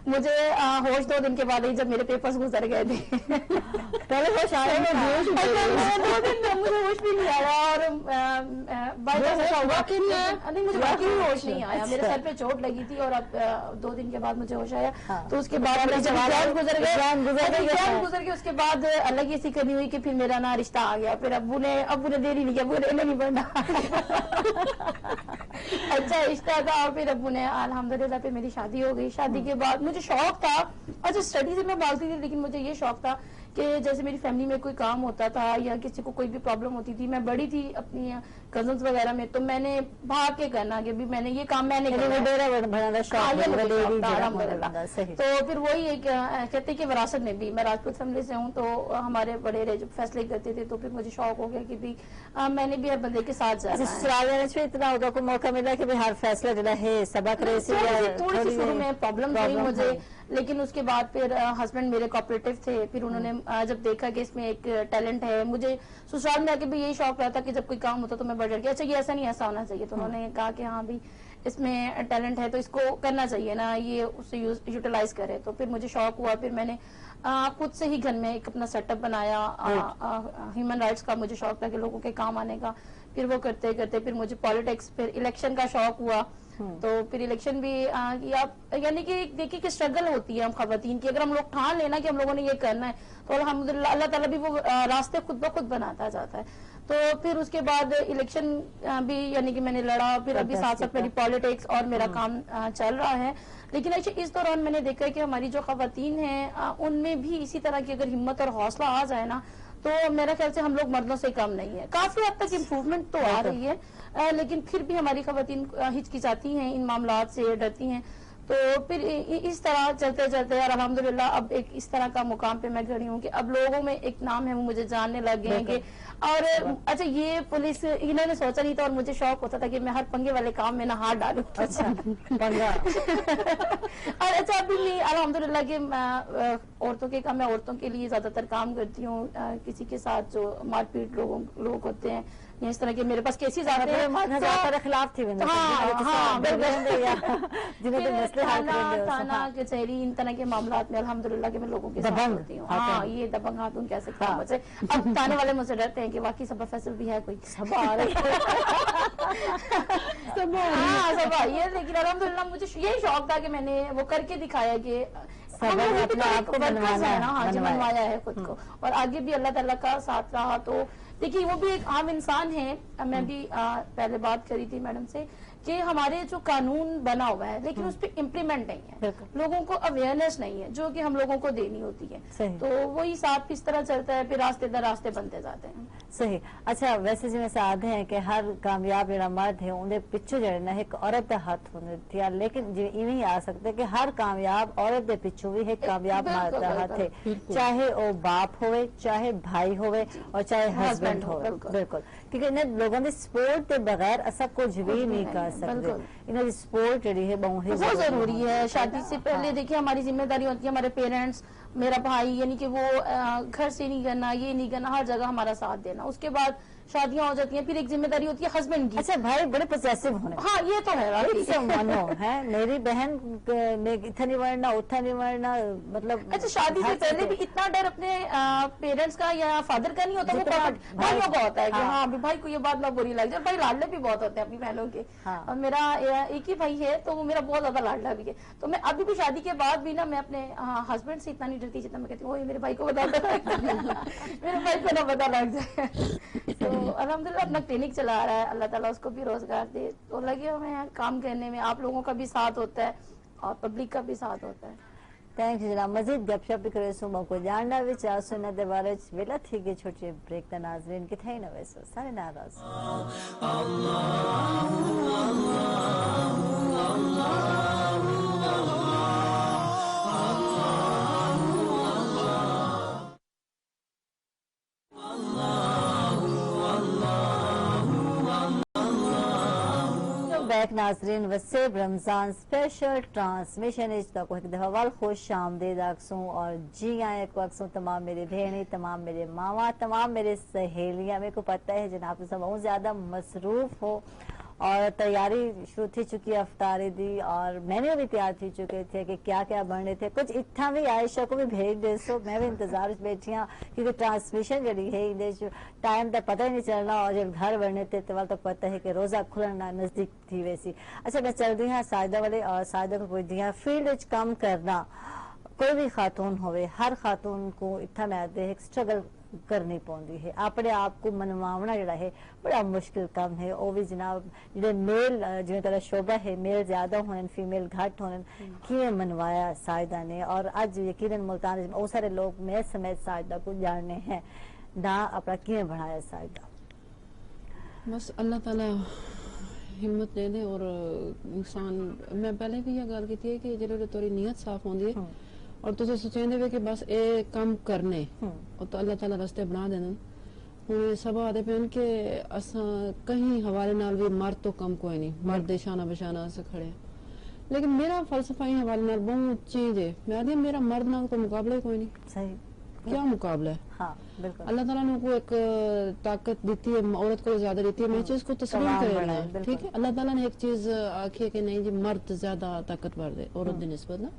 मुझे होश 2 दिन के बाद ही, जब मेरे पेपर्स गुजर गए थे पहले होश आया, 2 दिन में मुझे होश भी नहीं आया। और नहीं, मुझे बाकी भी होश नहीं आया। मेरे सर पे चोट लगी थी और अब 2 दिन के बाद मुझे होश आया। तो उसके बाद एग्जाम गुजर गए, उसके बाद अलग ही सिकनी हुई कि फिर मेरा ना रिश्ता आ गया। फिर अब्बू ने देरी नहीं किया, अब्बू ने नहीं पढ़ना अच्छा रिश्ता था। और फिर अब्बू ने अल्हम्दुलिल्लाह पे मेरी शादी हो गई। शादी के बाद मुझे शौक था, अच्छा स्टडी से मैं भागती थी, लेकिन मुझे ये शौक था कि जैसे मेरी फैमिली में कोई काम होता था या किसी को कोई भी प्रॉब्लम होती थी, मैं बड़ी थी अपनी कजन्स वगैरह में, तो मैंने भाग के करना कि भी मैंने ये काम मैंने तो फिर वही एक कहते कि विरासत में भी, मैं राजपूत फैमिली से हूँ, तो हमारे बड़े जब फैसले करते थे तो फिर मुझे शौक हो गया कि भी मैंने भी हर बंदे के साथ जाना। इतना होगा को मौका मिला कि हर फैसला जो है सबक थोड़ी सी शुरू में प्रॉब्लम हुई मुझे, लेकिन उसके बाद फिर हस्बैंड मेरे कोऑपरेटिव थे। फिर उन्होंने जब देखा कि इसमें एक टैलेंट है, मुझे ससुराल में आके भी यही शौक रहता कि जब कोई काम होता तो मैं बढ़ के, अच्छा ये ऐसा नहीं, ऐसा होना चाहिए। तो उन्होंने कहा कि हाँ भी इसमें टैलेंट है तो इसको करना चाहिए ना, ये उससे यूटिलाइज करे। तो फिर मुझे शौक हुआ, फिर मैंने खुद से ही घर में एक अपना सेटअप बनाया। ह्यूमन राइट्स का मुझे शौक था कि लोगों के काम आने का। फिर वो करते करते फिर मुझे पॉलिटिक्स, फिर इलेक्शन का शौक हुआ। तो फिर इलेक्शन भी यानी कि देखिए कि स्ट्रगल होती है हम खवातीन की, अगर हम लोग ठान लेना कि हम लोगों ने ये करना है तो अल्हम्दुलिल्लाह अल्लाह ताला भी वो रास्ते खुद ब खुद बनाता जाता है। तो फिर उसके बाद इलेक्शन भी यानी कि मैंने लड़ा। फिर अभी साथ साथ मेरी पॉलिटिक्स और मेरा काम चल रहा है। लेकिन अच्छा इस दौरान मैंने देखा है कि हमारी जो खवातीन हैं उनमें भी इसी तरह की अगर हिम्मत और हौसला आ जाए ना, तो मेरा ख्याल से हम लोग मर्दों से कम नहीं है। काफी हद तक इम्प्रूवमेंट तो आ रही है, लेकिन फिर भी हमारी खवातीन हिचकिचाती हैं, इन मामलात से डरती हैं। तो फिर इस तरह चलते चलते यार अल्हम्दुलिल्लाह अब एक इस तरह का मुकाम पे मैं खड़ी हूँ कि अब लोगों में एक नाम है, वो मुझे जानने लग गए हैं कि और अच्छा ये पुलिस इन्होंने सोचा नहीं था, और मुझे शौक होता था कि मैं हर पंगे वाले काम में ना हाथ डालूं। अच्छा पंगा और अच्छा अभी मैं अल्हम्दुलिल्लाह कि औरतों के काम, मैं औरतों के लिए ज्यादातर काम करती हूँ। किसी के साथ जो मारपीट लोग होते हैं या इस तरह के मेरे पास केसेस आते हैं खिलाफ थी थाना कचहरी इन तरह के मामला में अल्हम्दुलिल्लाह कि मैं लोगों के साथ होती हूँ। हाँ ये दबंग हाथों कह सकते हैं मुझे। अब थाने वाले मुझसे डरते हैं कि वाकई सबा फैसल भी है कोई सबा ये, लेकिन अल्हम्दुलिल्लाह मुझे यही शौक था कि मैंने वो करके दिखाया कि मनवाया है खुद को, और आगे भी अल्लाह ताला का साथ रहा। तो देखिए वो भी एक आम इंसान है। मैं भी पहले बात करी थी मैडम से कि हमारे जो कानून बना हुआ है लेकिन उस पर इम्प्लीमेंट नहीं है, लोगों को अवेयरनेस नहीं है जो कि हम लोगों को देनी होती है। तो वही साथ इस तरह चलता है, फिर रास्ते दर रास्ते बनते जाते हैं। सही। अच्छा वैसे जिवें साध है कि हर कामयाब जिहड़ा मर्द है उहदे पिछे जिहड़ा ना एक औरत दा हाथ होंदा, लेकिन जिवें इवें ही आ सकदा कि हर कामयाब औरत दे पिछों भी एक कामयाब मर्द दा हाथ है, चाहे वो बाप होवे, चाहे भाई होवे और चाहे हस्बैंड होवे। बिल्कुल, क्योंकि इन लोगों की सपोर्ट के बगैर असा कुछ भी नहीं कर सकते। इन्हें सपोर्ट जी है बहुत जरूरी है। शादी से पहले देखिए हमारी जिम्मेदारी होती है, हमारे पेरेंट्स, मेरा भाई, यानी कि वो घर से नहीं करना, ये नहीं करना, हर जगह हमारा साथ देना। उसके बाद शादियां हो जाती हैं, फिर एक जिम्मेदारी होती है हस्बैंड की। अच्छा भाई बड़े पॉसेसिव होने। हाँ ये तो है मानो है मेरी बहन ने इतना नहीं बढ़ना उतना नहीं बढ़ना, मतलब अच्छा शादी से पहले भी इतना डर अपने पेरेंट्स का या फादर का नहीं होता, वो भाइयों का होता है कि हाँ भाई को ये बात ना बुरी लग जाए। भाई लाडले भी बहुत होते हैं अपनी बहनों के। और मेरा एक ही भाई है तो वो मेरा बहुत ज्यादा लाडला भी है। तो मैं अभी भी शादी के बाद भी ना मैं अपने हस्बैंड से इतना नहीं डरती जितना मैं कहती हूँ मेरे भाई को बता मेरे भाई को ना पता लग जाए। तो अल्हम्दुलिल्लाह अपना क्लिनिक चला रहा है, अल्लाह ताला उसको भी रोजगार दे। तो लगे हुए हैं काम करने में, आप लोगों का भी साथ होता है और पब्लिक का भी साथ होता है। थैंक्स जनाब मजीद गपशप भी करे सो मौको जानना भी चाहसो न दे बारे वेला थी के छोटे ब्रेक द नाज़रीन के थे न वैसो सारे नाराज बैक नाजरीन वसेब रमजान स्पेशल ट्रांसमिशन इस तक एक दफा खुश आमदीद आखसूं और जी आए को आखसूं तमाम मेरे बहनी तमाम मेरे मामा तमाम मेरे सहेलियां मेरे को पता है जनाब सब बहुत ज्यादा मसरूफ हो और तैयारी शुरू थी चुकी है अफ्तारी दी और मेन्यू भी तैयार थी चुके थे कि क्या क्या बनने थे कुछ इतना भी आयशा को भी भेज दे सो मैं भी इंतजार में बैठी हाँ क्योंकि ट्रांसमिशन जड़ी है टाइम तो पता ही नहीं चलना और जब घर बनने थे तो तो पता है कि रोजा खुलना नजदीक थी वैसी। अच्छा मैं चल रही हाँ सायदा वाले और सायदा को पूछ दिया फील्ड कम करना कोई भी खातून होवे हर खातून को इतना मैं दे स्ट्रगल करनी पौंदी है अपने आप को मनवावना जड़ा है बड़ा मुश्किल काम है वो भी जनाब जो मेल जो तरह शोभा है मेल ज्यादा होने फीमेल घट होने किए मनवाया सायदा ने और आज यकीनन मुल्तान में बहुत सारे लोग मैं समेत सायदा को जानने हैं ना अपना किए बढ़ाया सायदा बस अल्लाह ताला हिम्मत दे दे और इंसान मैं पहले भी ये गल की कि जो तेरी नीयत साफ होंदी है और तुझे सोचेंदे वे कि बस ए काम करने और तो अल्लाह ताला रास्ते बना देना हुन सब आदे पेन के असा कहीं हवाले नाल भी मर्द तो कम कोई नहीं मर्द दे शाना बशाना से खड़े लेकिन मेरा फलसफा ही हवाले नाल बहुत चेंज है मैं आदि मेरा मर्द नाल तो मुकाबला ही कोई नहीं सही क्या मुकाबला है हाँ बिल्कुल अल्लाह ताला ने को एक ताकत दी है औरत को ज्यादा देती है मैं चीज को तस्लीम कर रहा है ठीक है अल्लाह ताला ने एक चीज आखी है कि नहीं जी मर्द ज्यादा ताकतवर है औरत की निस्बत ना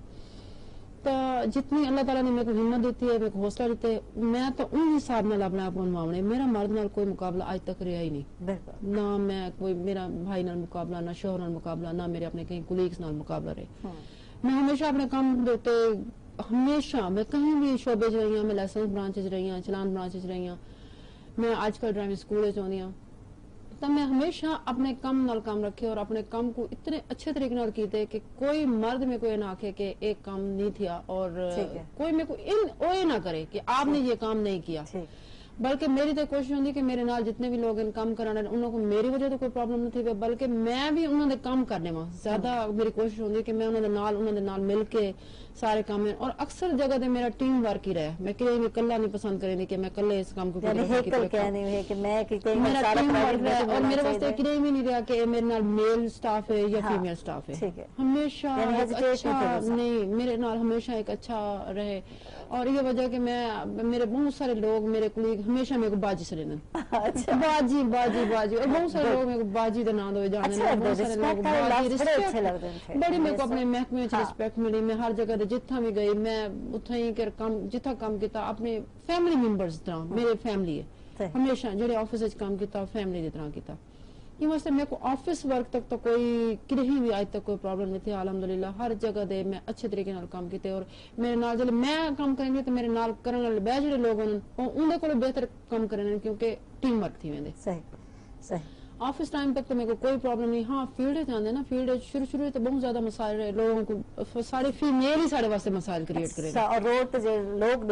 तो जितनी अल्लाह ताला ने मेरे को हिम्मत देती है मेरे को हौसला देते है मैं तो उन हिसाब नाल अपने आप को मनवावने मेरा मर्द नाल कोई मुकाबला आज तक रहा ही नहीं ना मैं कोई मेरा भाई नाल मुकाबला ना शोहर नाल मुकाबला ना मेरे अपने कहीं कुलीग्स नाल मुकाबला रहे मैं हमेशा अपने काम देते हमेशा मैं कहीं भी शोबे च रही हूं मैं लाइसेंस ब्रांच च रही हूं चलान ब्रांच च रही हूं मैं आजकल ड्राइविंग स्कूल च आउंदी हूं तो मैं हमेशा अपने काम नाल काम रखे और अपने काम को इतने अच्छे तरीके नाल कीते कि कोई मर्द में कोई ना आखे कि एक काम नहीं थिया और कोई मेरे को ओए ना करे कि आपने ये काम नहीं किया बल्कि मेरी तो कोशिश होती कि मेरे नाल जितने भी लोग काम कराने उनको मेरी वजह तो कोई प्रॉब्लम नहीं थी बल्कि मैं भी उन्होंने काम करने में ज्यादा मेरी कोशिश होती है कि मैं उन्होंने नाल मिल के सारे काम और अक्सर जगह ते मेरा टीम वर्क ही रहा मैं कहीं भी कल्ला नहीं पसंद करेंगे कि मैं कल्ले इस काम को मेरा टीम वर्क है और मेरे वास्ते कहीं भी नहीं रहा कि मेरे नाल मेल स्टाफ है या फीमेल स्टाफ है हमेशा अच्छा नहीं मेरे नाल हमेशा एक अच्छा रहे और ये वजह कि मैं मेरे बहुत सारे लोग मेरे कुलीग हमेशा मेरे को बाजी से लेना बाजी बाजी बाजी और बहुत सारे लोग मेरे को बाजी का नाम दो जाने बहुत सारे लोग बाजी रिस्पेक्ट बड़ी मेरे को अपने महकमे च रिस्पेक्ट मिली मैं हर जगह जिथा भी गई मैं उथा ही कर काम जिथा काम किया अपने फैमिली मेंबर्स तरह मेरे फैमिली है हमेशा जो ऑफिस काम किया फैमिली की तरह किया ये वास्ते मेरे को ऑफिस वर्क तक तो कोई कहीं भी आज तक कोई प्रॉब्लम नहीं थी अल्हम्दुलिल्लाह हर जगह दे मैं अच्छे तरीके नाल काम किए और मेरे नाल जब मैं काम करेंगे तो मेरे नाल करने वाले बह जो लोग उन्हें को बेहतर काम करेंगे क्योंकि टीम वर्क थी वेंदे सही सही ऑफिस टाइम तक तो मेरे को कोई प्रॉब्लम नहीं हाँ फील्ड जाते ना फील्ड शुरू तो बहुत ज्यादा मसाइल रहे लोगों को सारे फीमेल ही सारे वास्ते मसाइल क्रिएट करे और रोड पे लोग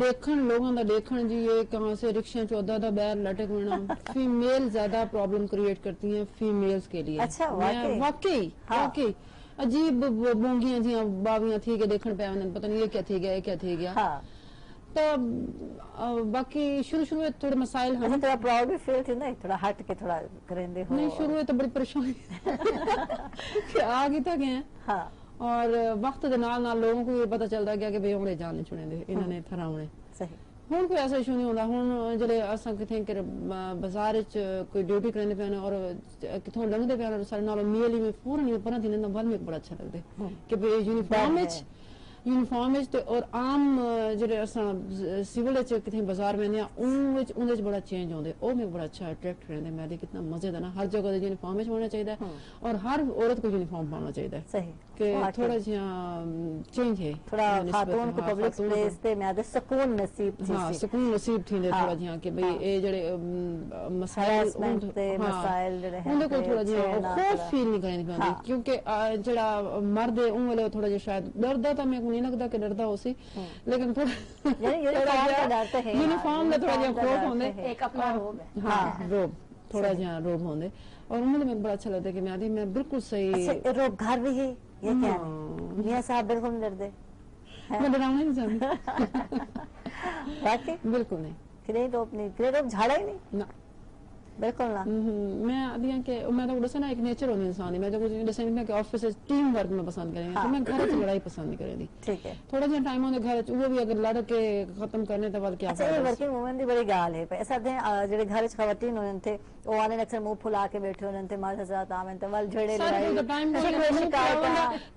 देखन लोगों का देखन जी ये कहाँ से रिक्शा चौदह दा बैर लटक होना फीमेल ज्यादा प्रॉब्लम क्रिएट करती हैं फीमेल्स के लिए अच्छा वाकई अजीब बोंगियां थी बावियां थी के देखन पे पता नहीं ये क्या थी गया तो बाकी शुरू में थोड़े मसाइल हैं थोड़ा प्राउड भी फील थी ना थोड़ा हट के थोड़ा करेंदे हो नहीं शुरू में तो बड़ी परेशानी आ गई था गए और वक्त के नाल लोगों को ये पता चलता गया कि भाई उन्हें जाने छुड़े दे इन्होंने थरा होने सही हुन कोई ऐसा इशू नहीं होता हुन जले असां किथे के बाजार च कोई ड्यूटी करने पे और किथों लंघदे पे सारे नाल मीली में फौरन पर थी ना बल में बड़ा अच्छा लगदे कि भाई यूनिफॉर्म और आम जेडे असां सिविल च किथे बाजार में उन बड़ा चेंज होंदे ओ में बड़ा अच्छा अट्रैक्ट रहंदे मैं कितना मजे दा ना हर जगह यूनिफॉर्म में होना चाहिए और हर औरत को यूनिफॉर्म पाना चाहिए सही कि थोड़ा जिहा चेंज है थोड़ा खातून को पब्लिक प्लेस पे मैं आदे सुकून नसीब थी हां सुकून नसीब थींदे थोड़ा जिहा कि भाई ए जेडे मसाइल मसाइल जेडे हैं उनके को थोड़ा जिहा खौफ फील नहीं करनी पड़ती क्योंकि जेड़ा मर्द है उन वाले थोड़ा जिहा शायद डरदा था मैं नहीं लगता कि डरदा हो सी लेकिन यूनिफॉर्म में थोड़ा जिहा खौफ होंदे एक अपना रोब है हाँ रोब थोड़ा जिहा रोब होंदे और उन्हें मैं बड़ा अच्छा लगता है कि मैं बिल्कुल सही रोब घर भी है ये क्या मियां साहब बिल्कुल नहीं डरते मैं डराना नहीं चाहती बाकी बिल्कुल नहीं किरे रोब झाड़ा ही नहीं ना बिल्कुल ना मैं आदियां के मैं तो दसा ना एक नेचर होनी इंसान मैं तो कुछ दसा नहीं कि ऑफिस टीम वर्क में पसंद करें तो मैं घर च लड़ाई पसंद नहीं करेंदी ठीक है थोड़ा जिहा टाइम होंदा घर च वो भी अगर लड़ के खत्म करने तो वाल क्या अच्छा ये वर्किंग वूमेन दी बड़ी गाल है ऐसा थे जेडे घर च खवतीन होन थे ओ आने अक्सर मुंह फुला के बैठे होन थे मार हज़ार आवन ते वाल झड़े लड़ाई तो टाइम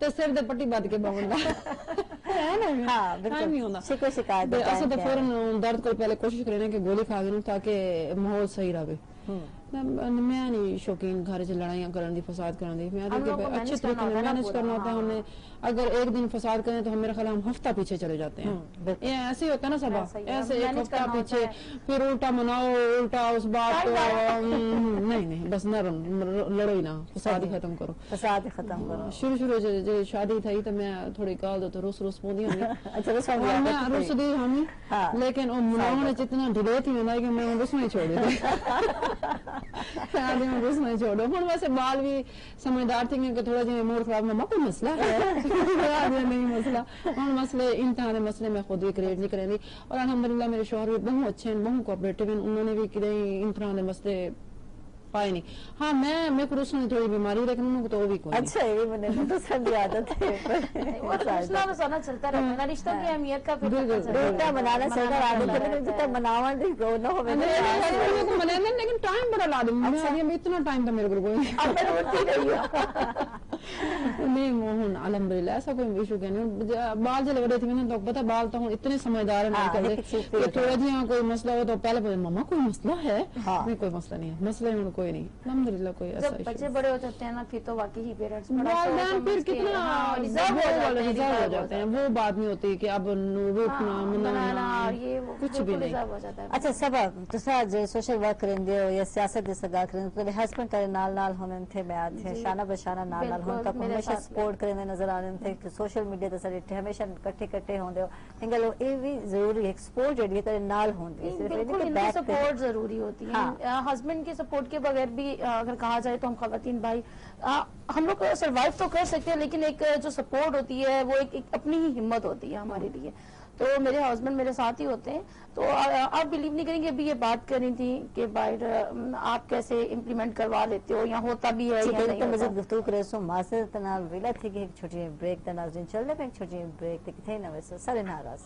तो सिर दे पट्टी बांध के बवंदा है ना हां टाइम नहीं होंदा शिकायत ऐसा तो फौरन दर्द को पहले कोशिश करें कि गोली खा लूं ताकि माहौल सही रहे मैं नहीं शौकीन घर च लड़ाइयां करने दी फसाद करने दी मैं अच्छे तरीके से मैनेज करना होता है हमने अगर एक दिन फसाद करें तो मेरे ख्याल हम हफ्ता पीछे चले जाते हैं ये ऐसे ही होता है ना सब ऐसे एक हफ्ता पीछे फिर उल्टा मनाओ उल्टा उस बात को नहीं बस नरम लड़ो ही ना फसाद ही खत्म करो शुरू जो शादी थी तो मैं थोड़ी गाल दो तो रुस पोंदी हूं मैं रुस दी हम लेकिन वो मनाने जितना डिले थी ना कि मैं रुस नहीं छोड़ दी आदमी में रुस नहीं छोड़ो हुन वैसे बाल भी समझदार थे कि थोड़ा जिहा मूड खराब मम्मा कोई मसला है नहीं मसला हुन मसले इंतहा मसले मैं खुद भी क्रिएट नहीं करेंदी और अल्हम्दुलिल्लाह मेरे शौहर भी बहुत अच्छे हैं बहुत कोऑपरेटिव हैं उन्होंने भी किसी इंतहा के मसले पाए नहीं हाँ मैं को रुसने थोड़ी बीमारी लेकिन उनको तो वो भी कोई अच्छा ये मैंने दूसरा की आदत है रुसना बसाना चलता रहता है रिश्तों की अहमियत का बेटा बनाना चलता आदत है लेकिन जितना बनावन दी को ना होवे को मनाने लेकिन टाइम बड़ा ला दूं मैं इतना टाइम तो मेरे को कोई अब मैं रोती रही हूं नहीं मोहन अल्हम्दुलिल्लाह ऐसा कोई इशू नहीं बाल जब लगे थे मैंने तो पता बाल तो इतने समझदार है कि थोड़ा जिहा कोई मसला हो तो पहले मम्मा कोई मसला है नहीं कोई मसला नहीं है मसले में कोई नहीं अल्हम्दुलिल्लाह कोई ऐसा जब बच्चे बड़े हो जाते हैं ना फिर तो वाकई ही पेरेंट्स वालिदैन फिर कितना रिजर्व हो जाते हैं वो बात नहीं होती कि अब रूठना मनाना ये कुछ भी नहीं हो जाता है अच्छा सब तुसा जे सोशल वर्क करेंगे या सियासत जे सगा करेंगे तो हस्बैंड करे नाल होने थे मैं थे शाना बशाना नाल होन तक हमेशा सपोर्ट करने नजर आ रहे थे कि सोशल मीडिया ते सारे हमेशा इकट्ठे होंदे हो इंगल ये भी जरूरी है सपोर्ट जेडी करे नाल होंदी सिर्फ इनकी सपोर्ट जरूरी होती है हस्बैंड की सपोर्ट के बगैर भी अगर कहा जाए तो हम खवातीन भाई हम लोग सरवाइव तो कर सकते हैं लेकिन एक जो सपोर्ट होती है वो एक अपनी ही हिम्मत होती है हमारे लिए तो मेरे हस्बैंड मेरे साथ ही होते हैं तो आप बिलीव नहीं करेंगे अभी ये बात कर रही थी कि बाहर आप कैसे इम्प्लीमेंट करवा लेते हो या होता भी है या नहीं होता गुफ्तगू करे सो मासे तना वेला थी कि एक छोटी ब्रेक ता नाज़रीन चल रहे एक छोटी ब्रेक ते किथे ना वैसे सारे नाराज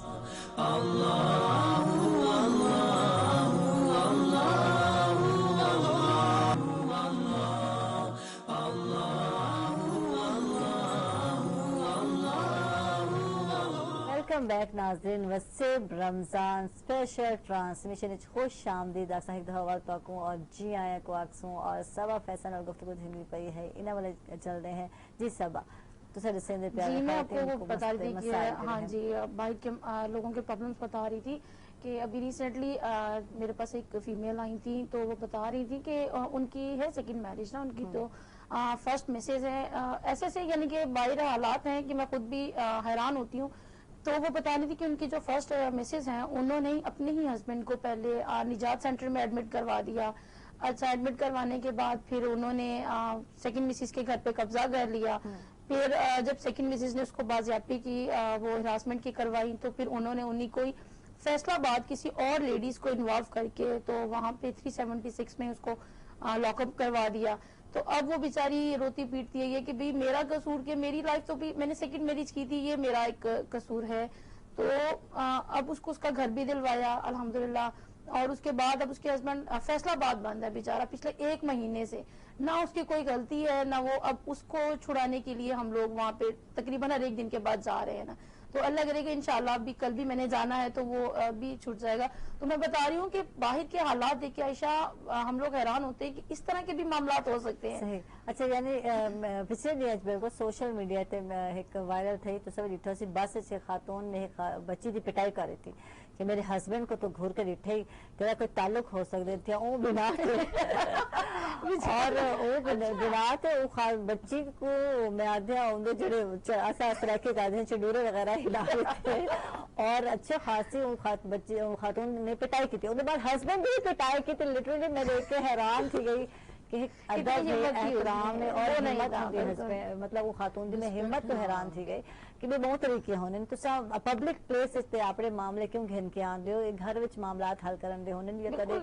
वेलकम बैक नाज़रीन वसेब रमजान स्पेशल ट्रांसमिशन खुश आमदीद आसा एक दफा वाल पाकूं और जी आया को आक्सों और सबा फैशन और गुफ्तगू धीमी पई है इना वाले चल रहे हैं जी सबा तो सर से प्यार जी मैं आपको बता रही थी कि हाँ जी भाई के लोगों के प्रॉब्लम्स बता रही थी कि अभी रिसेंटली मेरे पास एक फीमेल आई थी तो वो बता रही थी कि उनकी है सेकंड मैरिज ना उनकी तो फर्स्ट मैसेज है ऐसे यानी कि बाहर हालात हैं कि मैं खुद भी हैरान होती हूँ तो वो बता रही थी कि उनकी जो फर्स्ट मिसेज हैं उन्होंने अपने ही हस्बैंड को पहले निजात सेंटर में एडमिट करवा दिया अच्छा एडमिट करवाने के बाद फिर उन्होंने सेकंड मिसेज के घर पे कब्जा कर लिया फिर जब सेकंड मिसेज ने उसको बाजियाबी की वो हिरासमेंट की करवाई तो फिर उन्होंने उन्हीं कोई फैसलाबाद किसी और लेडीज को इन्वॉल्व करके तो वहां पे 376 में उसको लॉकअप करवा दिया तो अब वो बेचारी रोती पीटती है ये कि भाई मेरा कसूर के मेरी लाइफ तो भी मैंने सेकंड मैरिज की थी ये मेरा एक कसूर है तो अब उसको उसका घर भी दिलवाया अल्हम्दुलिल्लाह और उसके बाद अब उसके हस्बैंड फैसलाबाद बंद है बेचारा पिछले 1 महीने से ना उसकी कोई गलती है ना वो अब उसको छुड़ाने के लिए हम लोग वहाँ पे तकरीबन हर एक दिन के बाद जा रहे हैं ना तो अल्लाह करेगा इंशाल्लाह अभी कल भी मैंने जाना है तो वो भी छूट जाएगा तो मैं बता रही हूँ कि बाहर के हालात देख के आयशा हम लोग हैरान होते हैं कि इस तरह के भी मामलात हो सकते हैं सही अच्छा यानी पिछले ॾींहं बिल्कुल सोशल मीडिया ते एक वायरल थी तो सब ॾिठो सी बस से खातून ने बच्ची की पिटाई कर रही थी कि मेरे हस्बैंड को तो घूर कर ॾिठे ही तेरा कोई ताल्लुक हो सकते थे बिना اور وہ دنات وہ بچی کو میں آدھا اندر جڑے آس رہ کے آدھے چنڈورے وغیرہ ہلا رہے تھے اور اچھے خاصی بچی خاتون نے پٹائی کی تھی. اس کے بعد ہسبینڈ بھی پٹائی کی تھی. لٹرلی میں دیکھ کے حیران تھی گئی کہ ادب ہے, احترام ہے اور ہمت ہوتی, مطلب وہ خاتون میں ہمت تو حیران تھی گئی کہ بھی بہت طریقے ہونے تو سب پبلک پلیس تے اپنے معاملے کیوں گھن کے آن دے ہو, گھر وچ معاملات حل کرن دے ہونے یا کدے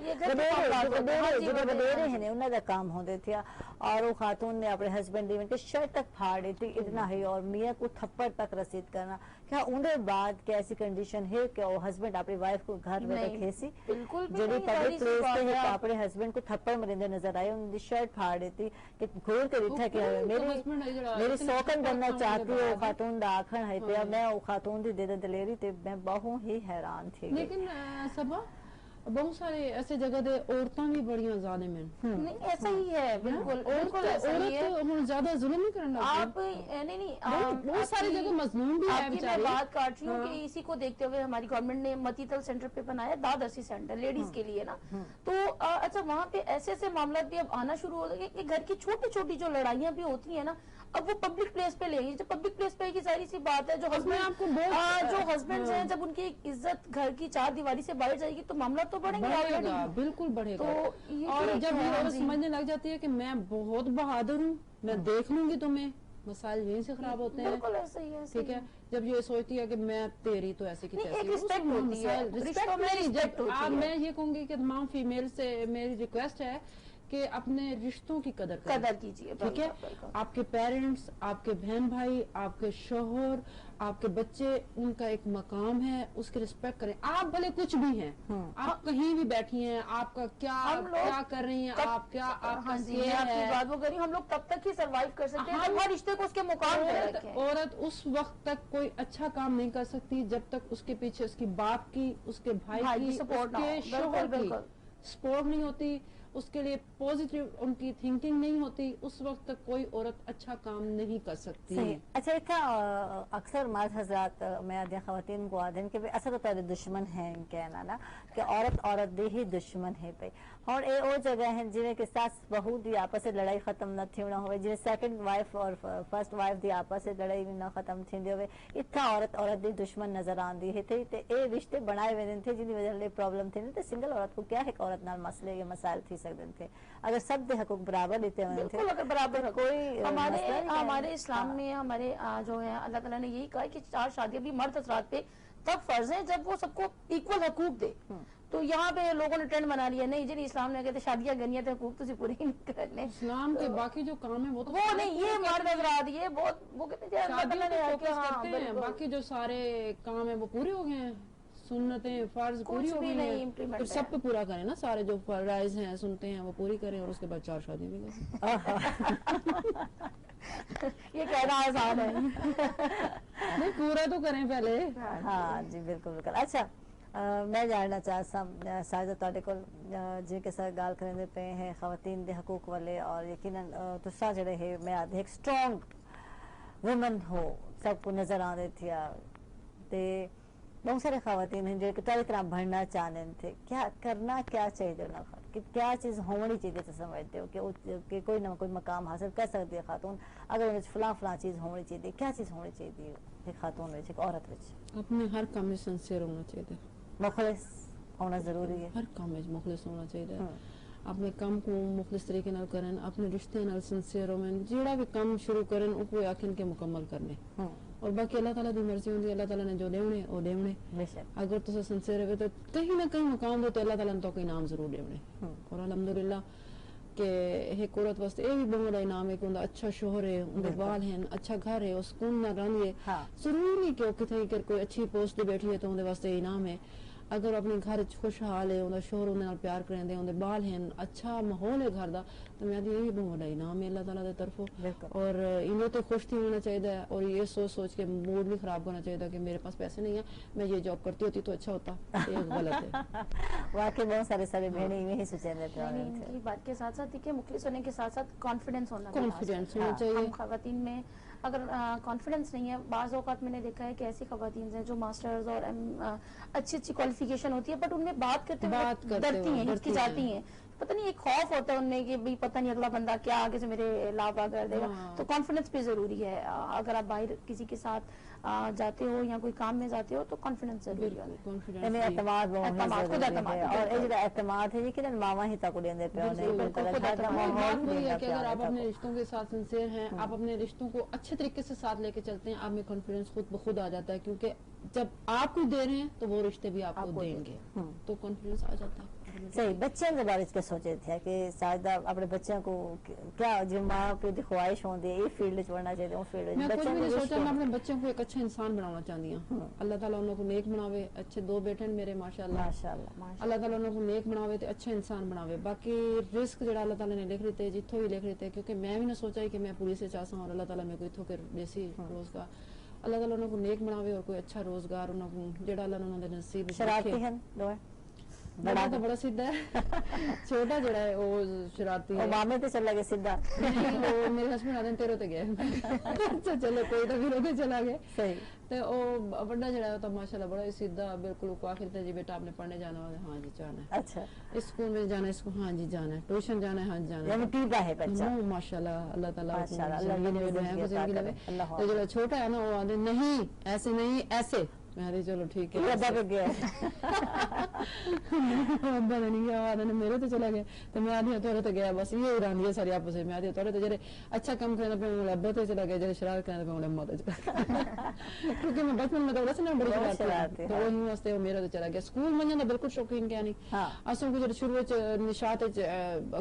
وڈیرے ہیں انہاں دا کام ہوندے تھے. اور وہ خاتون نے اپنے ہسبینڈ دی ونٹے شرٹ تک پھاڑ دی تھی اتنا ہی, اور میاں کو تھپڑ تک رسید کرنا. کیا اندر بعد کی ایسی کنڈیشن ہے کہ وہ ہسبینڈ اپنی وائف کو گھر میں رکھے سی جڑی پبلک پلیس تے ہے اپنے ہسبینڈ کو تھپڑ مرندے نظر آئے, ان دی شرٹ پھاڑ دیتی کہ گھول کے بیٹھا کہ میری سوکن بننا چاہتی ہے وہ خاتون دا آکھن ہے تے میں وہ خاتون دی دے دلیری تے میں بہت ہی حیران تھی. لیکن صبا بہت سارے ایسے جگہ دے عورتاں بھی بڑیاں ظالم ہیں. نہیں ایسا ہی ہے, بالکل بالکل ایسا ہی ہے. عورت زیادہ ظلم نہیں کرنا آپ نہیں بہت ساری جگہ مظلوم بھی ہے میں بات کاٹ رہی ہوں کہ اسی کو دیکھتے ہوئے ہماری گورنمنٹ نے متیتل سینٹر پہ بنایا دادرسی سینٹر لیڈیز کے لیے نا. تو اچھا وہاں پہ ایسے ایسے معاملات بھی اب آنا شروع ہو گئے کہ گھر کی چھوٹی چھوٹی جو لڑائیاں بھی ہوتی ہیں نا اب وہ پبلک پلیس پہ لے گی. جب پبلک پلیس پہ کی ظاہری سی بات ہے جو ہسبینڈ ہیں جب ان کی عزت گھر کی چار دیواری سے باہر جائے گی تو معاملہ تو بڑھیں گے, بالکل بڑھے گا. اور جب وہ سمجھنے لگ جاتی ہے کہ میں بہت بہادر ہوں, میں دیکھ لوں گی تمہیں, مسائل یہیں سے خراب ہوتے ہیں. بالکل ایسا ہی ہے. ٹھیک ہے, جب یہ سوچتی ہے کہ میں تیری تو ایسے کی ایک رسپیکٹ ہوتی ہے, میں یہ کہوں گی کہ تمام فیمیل سے میری ریکویسٹ ہے کہ اپنے رشتوں کی قدر کیجیے. ٹھیک ہے, آپ کے پیرنٹس, آپ کے بہن بھائی, آپ کے شوہر, آپ کے بچے, ان کا ایک مقام ہے, اس کی رسپیکٹ کریں. آپ بھلے کچھ بھی ہیں, آپ کہیں بھی بیٹھی ہیں, آپ کا کیا کر رہی ہیں, آپ کیا بات وہ کری, ہم لوگ تب تک ہی سروائیو کر سکتے ہیں ہر رشتے کو اس کے مقام پہ رکھیں. عورت اس وقت تک کوئی اچھا کام نہیں کر سکتی جب تک اس کے پیچھے اس کی باپ کی, اس کے بھائی کی, اس کے شوہر کی سپورٹ نہیں ہوتی, اس کے لیے پوزیٹیو ان کی تھنکنگ نہیں ہوتی, اس وقت تک کوئی عورت اچھا کام نہیں کر سکتی. اچھا اتنا اکثر مرد حضرات میں آدھے خواتین کو آدھے کہ اصل تو تیرے دشمن ہیں کہنا نا کہ عورت دی ہی دشمن ہے پہ. اور اے او جگہ ہیں جنہیں کہ ساس بہو دی آپس سے لڑائی ختم نہ تھی ہونا ہوئے, جنہیں سیکنڈ وائف اور فرسٹ وائف دی آپس سے لڑائی نہ ختم تھی ہوئے, اتنا عورت دی دشمن نظر آن دی ہے تھے. اے رشتے بنائے ہوئے دن تھے جن کی وجہ سے پرابلم تھی. تو سنگل عورت کو کیا ہے کہ عورت نال مسئلے یا مسائل تھی سکتے تھے اگر سب دے حقوق برابر لیتے ہوئے تھے. اگر برابر کوئی ہمارے اسلام میں ہمارے جو ہے اللہ تعالیٰ نے یہی کہا کہ 4 شادیاں بھی مرد حضرات پہ تب فرض ہیں جب وہ سب کو ایکول حقوق دے. تو یہاں پہ لوگوں نے ٹرینڈ بنا لیا, نہیں جی اسلام نے کہتے شادیاں گنی تھے حقوق تو پوری نہیں کرنے. اسلام کے باقی جو کام ہے وہ نہیں, یہ مرد حضرات یہ بہت وہ کہتے ہیں باقی جو سارے کام ہیں وہ پورے ہو گئے ہیں, سنتیں فرض پوری ہو گئی ہیں, سب پہ پورا کریں نا, سارے جو فرائض ہیں سنتے ہیں وہ پوری کریں اور اس کے بعد 4 شادی بھی کریں. یہ کہنا آسان ہے, نہیں پورا تو کریں پہلے. ہاں جی بالکل بالکل. اچھا میں جاننا چاہتا ساجدہ تواڈے کول جے کہ سر گال کرندے پے ہیں خواتین دے حقوق والے, اور یقیناً تسا جڑے ہے میں آدھے ایک سٹرونگ وومن ہو سب کو نظر آندے تھی تے بہت سارے خواتین ہیں جو تاری طرح بڑھنا چاہتے تھے. کیا کرنا کیا چاہیے نا, کیا چیز ہونی چاہیے تو سمجھتے ہو کہ کوئی نہ کوئی مقام حاصل کر سکتی ہے خاتون اگر انہیں فلاں چیز ہونی چاہیے, کیا چیز ہونی چاہیے ایک خاتون وچ ایک عورت وچ؟ اپنے ہر کام میں سنسیئر ہونا چاہیے, مخلص ہونا ضروری ہے, ہر کام میں مخلص ہونا چاہیے. اپنے کام کو مخلص طریقے نال کرن, اپنے رشتے نال سنسیئر ہوون, جیڑا بھی کام شروع کرن او کوئی آکھن کے مکمل کرنے, اور باقی اللہ تعالیٰ دی مرضی ہوندی, اللہ تعالیٰ نے جو دیونے او دیونے. اگر تسا سنسیئر ہوئے تو کہیں نہ کہیں مقام دو تو اللہ تعالیٰ نے تو کوئی انعام ضرور دیونے. اور الحمدللہ کہ ایک عورت واسطے یہ بھی بہت بڑا انعام ہے کہ انہوں اچھا شوہر ہے, انہوں بال ہیں, اچھا گھر ہے, سکون نہ رہنی ہے. ضرور نہیں کہ وہ کتنے کر کوئی اچھی پوسٹ پہ بیٹھی ہے تو انہوں واسطے انعام ہے. اگر اپنے گھر خوشحال ہے, انہوں شوہر انہوں پیار کریں دے, انہوں بال ہیں, اچھا ماحول ہے گھر دا, تو میں یہ بھی بہت بڑا انعام ہے اللہ تعالیٰ دے طرفوں. اور انہیں تو خوش تھی ہونا چاہیے, اور یہ سوچ کے موڈ بھی خراب ہونا چاہیے کہ میرے پاس پیسے نہیں ہیں, میں یہ جاب کرتی ہوتی تو اچھا ہوتا. یہ غلط ہے. واقعی بہت سارے بہنیں یہی سوچیں دیتے ہیں. ان کی بات کے ساتھ ساتھ دیکھیں مخلص ہونے کے ساتھ ساتھ کانفیڈنس ہونا چاہیے. ہم خواتین میں اگر کانفیڈنس نہیں ہے, بعض اوقات میں نے دیکھا ہے کہ ایسی خواتین ہیں جو ماسٹرز اور اچھی کوالیفیکیشن ہوتی ہے بٹ ان میں بات کرتے ہوئے ڈرتی ہیں, ہچکچاتی ہیں पता नहीं एक खौफ होता है उनमें कि भाई पता नहीं अगला बंदा क्या आगे से मेरे लापा कर देगा। तो कॉन्फिडेंस भी जरूरी है। अगर आप बाहर किसी के साथ जाते हो या कोई काम में जाते हो तो कॉन्फिडेंस जरूरी है। ਇਹਨੇ ਇਤਮਾਦ ਬਹੁਤ ਜ਼ਰੂਰੀ ਹੈ ਔਰ ਇਹ ਜਿਹੜਾ ਇਤਮਾਦ है ये कि मावा ही तक देंदे पे बात वही है कि अगर आप अपने रिश्तों के साथ सिंसियर हैं, आप अपने रिश्तों को अच्छे तरीके से साथ लेके चलते हैं, आप में कॉन्फिडेंस खुद ब खुद आ जाता है, क्योंकि जब आप कुछ दे रहे हैं तो वो रिश्ते भी आपको देंगे, तो कॉन्फिडेंस आ जाता है। सही। बच्चों के बारे में सोचे थे कि शायद अपने बच्चों को क्या जो माँ प्यो की ख्वाहिश होती है ये फील्ड पढ़ना चाहिए, वो फील्ड मैं कुछ भी नहीं सोचा, मैं अपने बच्चों को एक अच्छा इंसान बनाना चाहती हूँ। अल्लाह ताला उनको नेक बनावे, अच्छे 2 बेटे हैं मेरे माशाल्लाह, अल्लाह ताला उनको नेक बनावे तो अच्छे इंसान बनावे। बाकी रिस्क जो अल्लाह ताला ने लिख रहे थे जितों ही लिख रहे थे, क्योंकि मैं भी ना सोचा ही कि मैं पुलिस से चाहता हूँ और अल्लाह ताला मेरे को इतों के देसी रोजगार, अल्लाह ताला उनको नेक बनावे और कोई अच्छा रोजगार उनको जेड़ा अल्लाह ने उन्होंने नसीब शरारती हैं दो बड़ा तो बड़ा सीधा है, छोटा जड़ा है वो शरारती है। मामे पे चला गया सीधा वो मेरे हस्बैंड आदन तेरे ते गए अच्छा चलो कोई तो फिर ओके चला गया। सही। तो वो बड़ा जड़ा है तो माशाल्लाह बड़ा सीधा बिल्कुल को आखिर ते जी बेटा आपने पढ़ने जाना है, हाँ जी जाना है। अच्छा। स्कूल में जाना है, इसको हाँ जी जाना है, ट्यूशन जाना है, हाँ जी जाना है। यानी पीता है बच्चा माशाल्लाह अल्लाह ताला माशाल्लाह अल्लाह तो जो छोटा है ना वो आदे नहीं ऐसे नहीं ऐसे, मैं चलो ठीक है नहीं गया मेरे तो चला गया तो मैं आधी थोड़े तो गया बस ये रानी है सारी आपस में आधी थोड़े तो जरे अच्छा कम करना पे अब्बा तो चला गया, जरे शरारत करना पे अम्मा तो चला क्योंकि मैं बचपन में तो वैसे ना बड़ी शरारत तो वही वास्ते वो मेरा तो चला गया। स्कूल में जाना बिल्कुल शौकीन क्या नहीं असों को जो शुरू निशात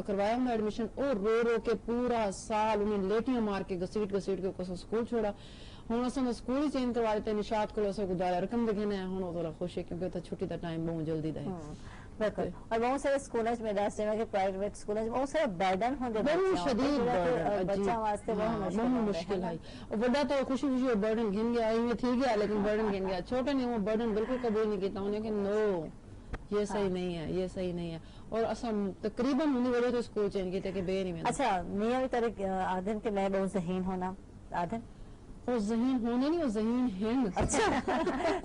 करवाया हमने एडमिशन और रो रो के पूरा साल उन्हें लेटियां मार के घसीट के स्कूल छोड़ा। ਹੁਣ ਅਸਾਂ ਸਕੂਲ ਹੀ ਚੇਂਜ ਕਰਵਾ ਦਿੱਤੇ ਨਿਸ਼ਾਤ ਕੋਲ ਅਸਾਂ ਗੁਜ਼ਾਰਾ ਰਕਮ ਦਿਖਣੇ ਹੁਣ ਉਹ ਥੋੜਾ ਖੁਸ਼ ਹੈ ਕਿਉਂਕਿ ਤਾਂ ਛੁੱਟੀ ਦਾ ਟਾਈਮ ਬਹੁਤ ਜਲਦੀ ਦਾ ਹੈ। बिल्कुल। और बहुत सारे स्कूलों में दस में प्राइवेट स्कूलों में बहुत सारे बर्डन होंगे, बहुत शदीद बच्चा वास्ते बहुत मुश्किल है। और बड़ा तो खुशी खुशी बर्डन गिन गया इनमें थी गया लेकिन बर्डन गिन गया, छोटे ने वो बर्डन बिल्कुल कबूल नहीं किया उन्हें कि नो ये सही नहीं है, ये सही नहीं है। और असम तकरीबन उन्हीं वजह से स्कूल चेंज किए थे कि बे नहीं। अच्छा मियां भी तरह आदम के मैं बहुत ज़हीन होना आदम वो ज़हीन होने नहीं वो ज़हीन हैं। अच्छा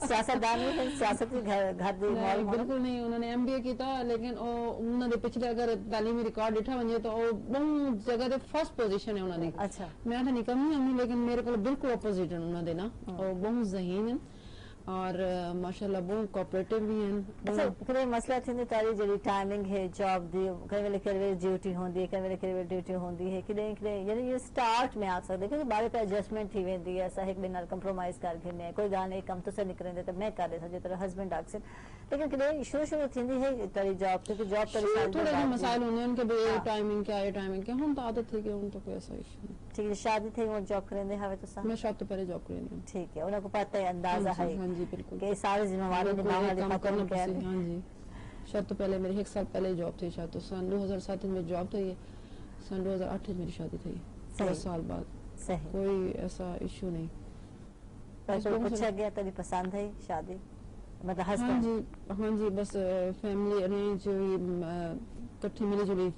सियासतदान में सियासत के घर बिल्कुल नहीं, उन्होंने MBA किया लेकिन उन्होंने पिछले अगर तालीमी रिकॉर्ड डिठा वजे तो बहुत जगह ते फर्स्ट पोजीशन है उन्होंने। अच्छा मैं तो निकल नहीं लेकिन मेरे को बिल्कुल अपोजिट है उन्होंने ना, और बहुत ज़हीन है और माशाल्लाह बहुत कोऑपरेटिव भी हैं। अच्छा कोई मसला थी तारी जड़ी टाइमिंग है जॉब दी कई वेले कई वेले ड्यूटी होंदी है, कई वेले कई वेले ड्यूटी होंदी है कि यानी ये स्टार्ट में आ सकदे क्योंकि बारे पे एडजस्टमेंट थी वेंदी है, असा एक बिन नाल कंप्रोमाइज कर घेने कोई गाल नहीं कम तो से निकरेंदे तो मैं कर देता जो तेरा हस्बैंड अक्सर, लेकिन कि शुरू थींदी है तारी जॉब क्योंकि जॉब पर थोड़े भी मसाइल होंदे हैं कि भाई टाइमिंग क्या है टाइमिंग क्या हम तो आदत थी कि उन तो कोई ऐसा इशू नहीं। ठीक है शादी थी वो जॉब करेंदे हवे तो सा मैं शादी तो पहले जॉब करेंदी। ठीक है उनको पता है अंदाजा है हां जी बिल्कुल कि सारी जिम्मेदारी निभाना करना है। हां जी शायद तो पहले मेरी 1 साल पहले जॉब थी, शायद तो सन 2007 में जॉब थी, सन 2008 में मेरी शादी थी 10 साल बाद। सही कोई ऐसा इशू नहीं। तो पूछा गया तेरी पसंद है शादी मतलब हस्बैंड? हाँ जी बस फैमिली अरेंज इकट्ठी मिली जुली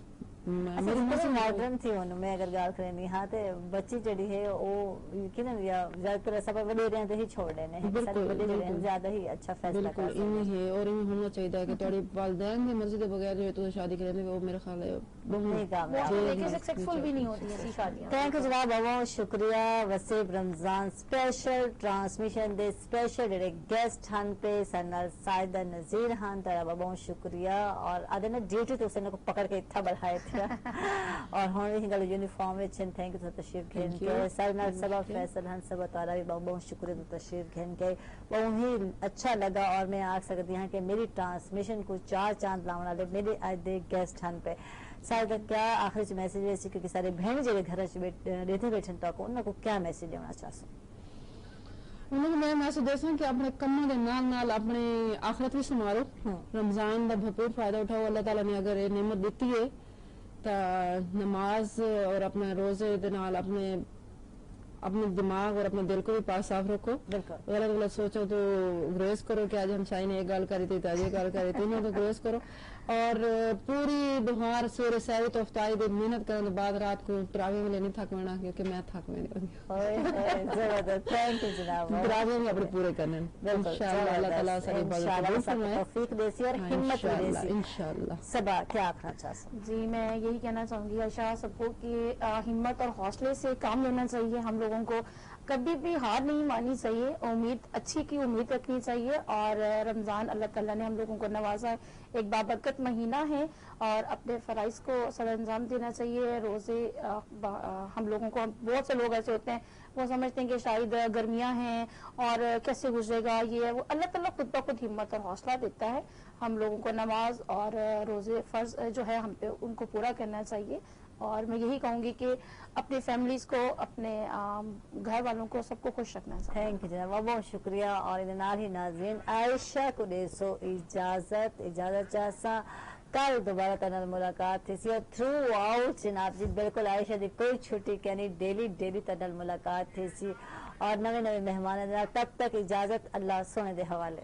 मेरी मॉडर्न थी उन में अगर गाल करेंगी हाँ तो बच्ची जड़ी है वो यकीन या ज्यादातर सब वडेरियां ते ही छोड़ देने हैं वडेरियां ज्यादा ही अच्छा फैसला कर सकते हैं। है और इन्हें होना चाहिए कि थोड़ी वालिदैन की मर्जी के बगैर जो तो शादी करेंगे वो मेरा ख्याल है नहीं कामयाब लेकिन सक्सेसफुल भी नहीं होती ऐसी शादियां। थैंक यू जनाब बहुत शुक्रिया वसीब रमजान स्पेशल ट्रांसमिशन दे स्पेशल जेडे गेस्ट हन पे सरनल साइदा नजीर हन तेरा बहुत शुक्रिया और आदे ने ड्यूटी तो उसने को पकड़ के इतना बढ़ाए थे और होने ही गल यूनिफॉर्म में छन थैंक यू तो तशरीफ घेन के सरनल सबा फैसल हन सब तारा भी बहुत शुक्रिया तो तशरीफ घेन के बहुत ही अच्छा लगा और मैं आख सकती हूं कि मेरी ट्रांसमिशन को 4 चांद लाने वाले मेरे आज दे गेस्ट हन पे सारा क्या आखिरी मैसेज ऐसी क्योंकि सारे बहन जेडे घर रहते बैठन तक उनको क्या मैसेज देना चाहते उन्होंने मैं मैसेज दसा कि अपने कम्मों के नाल नाल अपनी आखिरत भी संभालो, रमजान का भरपूर फायदा उठाओ। अल्लाह ताला ने अगर नेमत दी है तो नमाज और अपने रोजे दे नाल अपने दिमाग और अपने दिल को भी पाक साफ रखो। गलत गलत सोचो तो ग्रेस करो कि आज हम शाही ने एक गल करी थी आज ये गल करी थी तो ग्रेस करो اور پوری بہار سویرے سہری تو افطاری دی محنت کرنے بعد رات کو تراویح میں نہیں تھک ہونا کیونکہ میں تھک میں نہیں زبردست تھینک یو جناب تراویح میں اپنے پورے کرنے انشاءاللہ اللہ تعالیٰ ساری توفیق دیسی اور ہمت دیسی انشاءاللہ. صبا کیا آخنا چاہتے جی میں یہی کہنا چاہوں گی عائشہ سب کو کہ ہمت اور حوصلے سے کام لینا چاہیے. ہم لوگوں کو کبھی بھی ہار نہیں ماننی چاہیے, امید اچھی کی امید رکھنی چاہیے. اور رمضان اللہ تعالیٰ نے ہم لوگوں کو نوازا ہے, ایک بابرکت مہینہ ہے اور اپنے فرائض کو سر انجام دینا چاہیے. روزے ہم لوگوں کو, بہت سے لوگ ایسے ہوتے ہیں وہ سمجھتے ہیں کہ شاید گرمیاں ہیں اور کیسے گزرے گا یہ وہ. اللہ تعالیٰ خود بخود ہمت اور حوصلہ دیتا ہے. ہم لوگوں کو نماز اور روزے فرض جو ہے ہم پہ ان کو پورا کرنا چاہیے. اور میں یہی کہوں گی کہ اپنی فیملیز کو, اپنے گھر والوں کو, سب کو خوش رکھنا چاہیے. تھینک یو جناب, بہت شکریہ. اور ہی ناظرین عائشہ کو دے سو اجازت چاہسا کل دوبارہ تنال ملاقات تھی اور تھرو آؤٹ جناب جی بالکل عائشہ دی کوئی چھٹی کہنی, ڈیلی تنال ملاقات تھی اور نئے مہمان. تب تک اجازت, اللہ سونے دے حوالے.